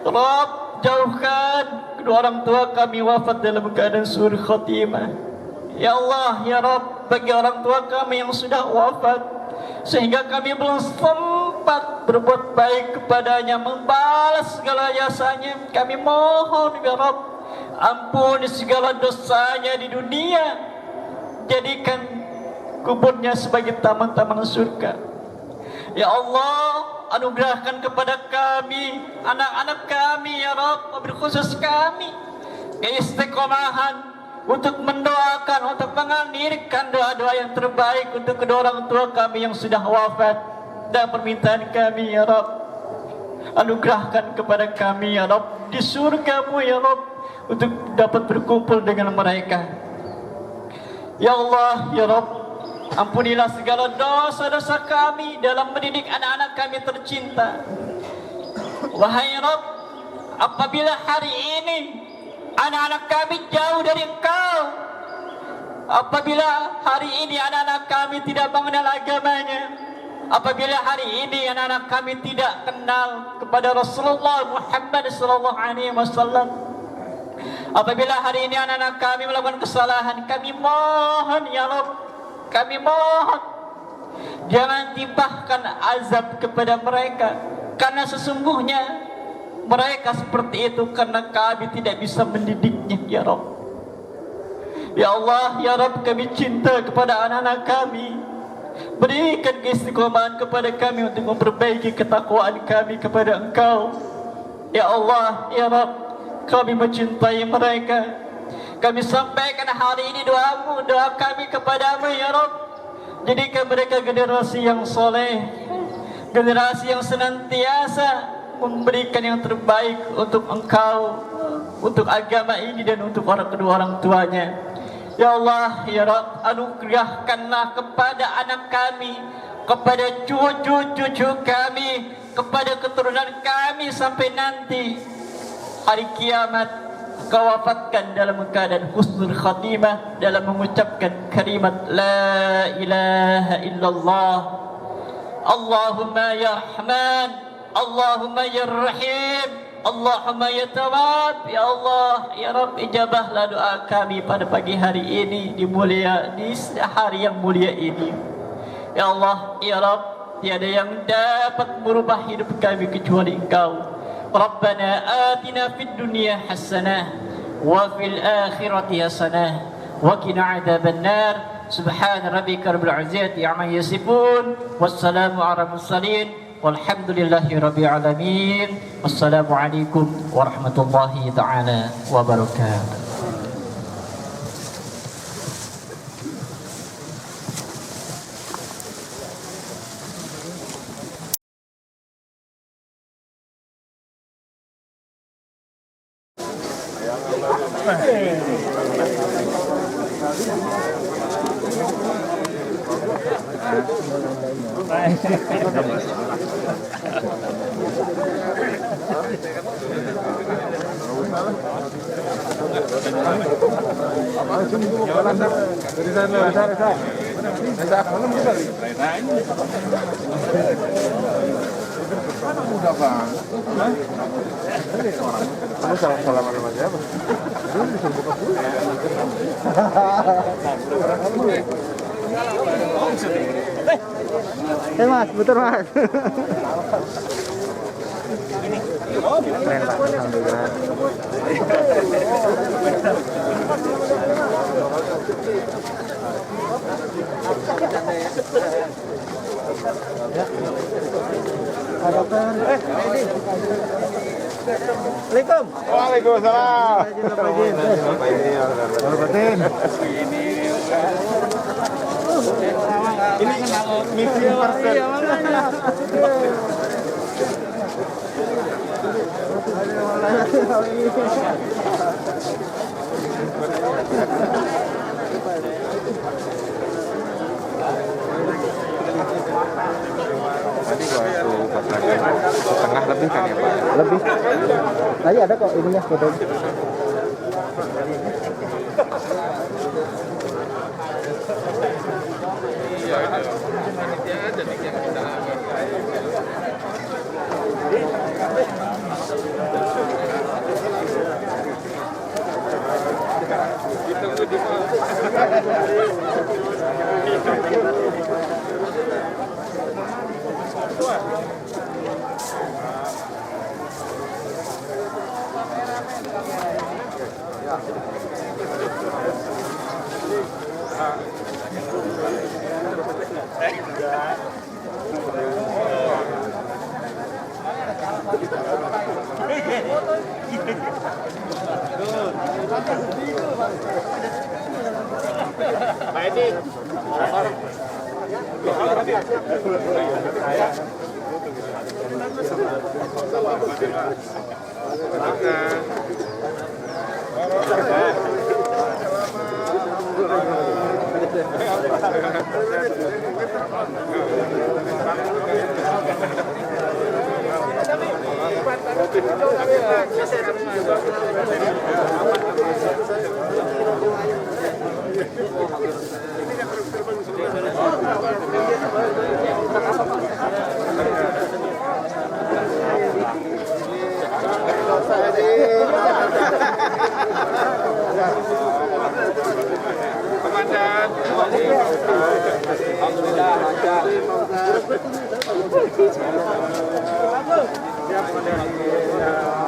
Rabb, jauhkan kedua orang tua kami wafat dalam keadaan su'ul khatimah. Ya Allah, ya Rabb, bagi orang tua kami yang sudah wafat sehingga kami belum sempat berbuat baik kepadanya, membalas segala jasanya, kami mohon ya Rabb, ampuni segala dosanya di dunia, jadikan kuburnya sebagai taman-taman surga. Ya Allah, anugerahkan kepada kami, anak-anak kami ya Rabb, wabil khusus kami, keistiqomahan untuk mendoakan, untuk mengalirkan doa-doa yang terbaik untuk kedua orang tua kami yang sudah wafat. Dan permintaan kami ya Rabb, anugerahkan kepada kami ya Rabb di surga-Mu ya Rabb, untuk dapat berkumpul dengan mereka. Ya Allah, ya Rabb, ampunilah segala dosa-dosa kami dalam mendidik anak-anak kami tercinta. Wahai Rabb, apabila hari ini anak-anak kami jauh dari Engkau, apabila hari ini anak-anak kami tidak mengenal agamanya, apabila hari ini anak-anak kami tidak kenal kepada Rasulullah Muhammad sallallahu alaihi wasallam, apabila hari ini anak-anak kami melakukan kesalahan, kami mohon ya Rabb, kami mohon jangan timpahkan azab kepada mereka, karena sesungguhnya mereka seperti itu karena kami tidak bisa mendidiknya, ya Rabb. Ya Allah, ya Rabb, kami cinta kepada anak-anak kami. Berikan keistiqomahan kepada kami untuk memperbaiki ketakwaan kami kepada Engkau. Ya Allah, ya Rabb, kami mencintai mereka. Kami sampaikan hari ini doamu, doa kami kepadamu, ya Rabb. Jadikan mereka generasi yang soleh, generasi yang senantiasa memberikan yang terbaik untuk Engkau, untuk agama ini dan untuk kedua orang tuanya. Ya Allah, ya Rabb, anugerahkanlah kepada anak kami, kepada cucu-cucu kami, kepada keturunan kami sampai nanti hari kiamat, Kau wafatkan dalam keadaan husnul khatimah, dalam mengucapkan kalimat La ilaha illallah. Allahumma ya Rahman, Allahumma ya Rahim, Allahumma ya Tawwab. Ya Allah, ya Rabb, ijabahlah doa kami pada pagi hari ini, di hari yang mulia ini. Ya Allah, ya Rabb, tiada yang dapat merubah hidup kami kecuali Engkau. Rabbana atina fid dunya hasanah wa fil akhirati hasanah wa qina adzaban nar. Subhana rabbika rabbil izzati amma yasifun, wassalamu ala mursalin, walhamdulillahi rabbil alamin. Wassalamu alaikum warahmatullahi taala wabarakatuh. Mas, betul Mas. Keren Pak, alhamdulillah. Assalamualaikum. Waalaikumsalam. Ini misi parcel. Tadi waktu pas lagi setengah lebih kan ya Pak? Lebih. Tadi ada kok ininya fotonya. Iya, panitia jadi yang kita ditunggu di Komandan. Alhamdulillah lancar. Siap, Komandan.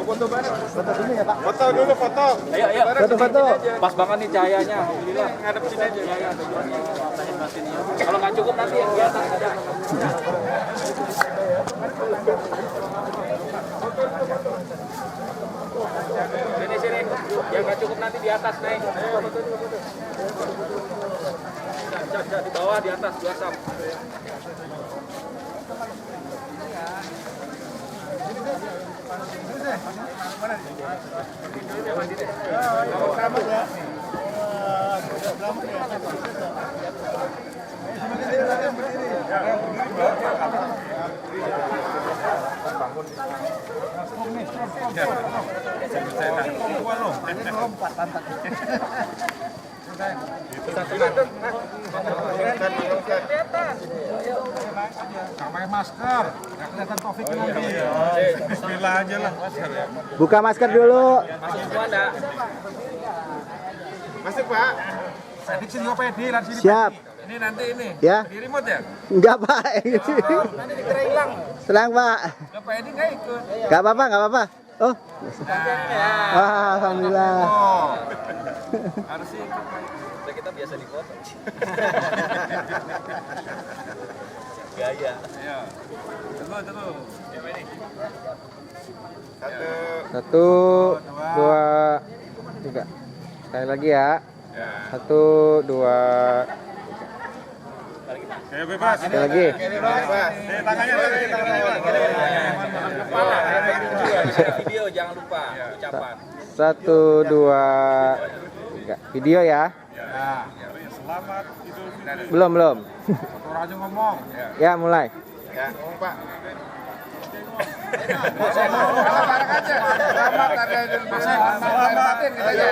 Foto dulu ya Pak. Foto dulu, foto. Ayo. Foto. Pas banget nih cahayanya. Alhamdulillah. Ngadep sini aja. Ya. Kalau nggak cukup nanti yang di atas ada. Sini. Yang nggak cukup nanti di atas naik. Di bawah, di atas, dua sam. Pakai masker, nggak kelihatan COVID nanti. Bismillah aja lah. Buka masker dulu. Masuk semua enggak? Masuk Pak. Saya sini OPD, lari sini. Siap. Ini nanti ini. Ya. Di remote ya? Enggak Pak. Nanti dikira hilang. Selang Pak. OPD nggak ikut. Enggak apa-apa. Oh. Wah, alhamdulillah. Oh. Harus sih. Kita biasa di foto. Gaya. Ya. Tunggu. Coba ini. Satu, dua, tiga. Sekali lagi ya. Satu, dua. Saya bebas. Sekali lagi. Tangannya Kepala. Video jangan lupa ucapan. Satu, dua, tiga. Video ya. Selamat Idul Fitri. Belum. Orang aja ngomong. Ya, mulai. Ya, ngomong Pak. Bareng aja. Selamat hari Idul Fitri. Selamatin kita aja.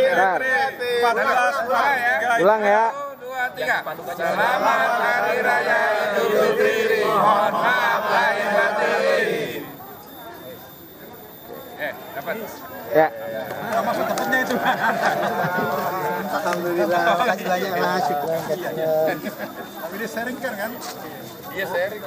Bentar. 14 ya. Ulang ya. 1, 2, 3. Selamat Hari Raya Idul Fitri. Mohon maaf lahir batin. Dapat. Ya. Sama fotonya itu. Alhamdulillah. Makasih banyak Mas. Ini sharing kan? Iya sharing.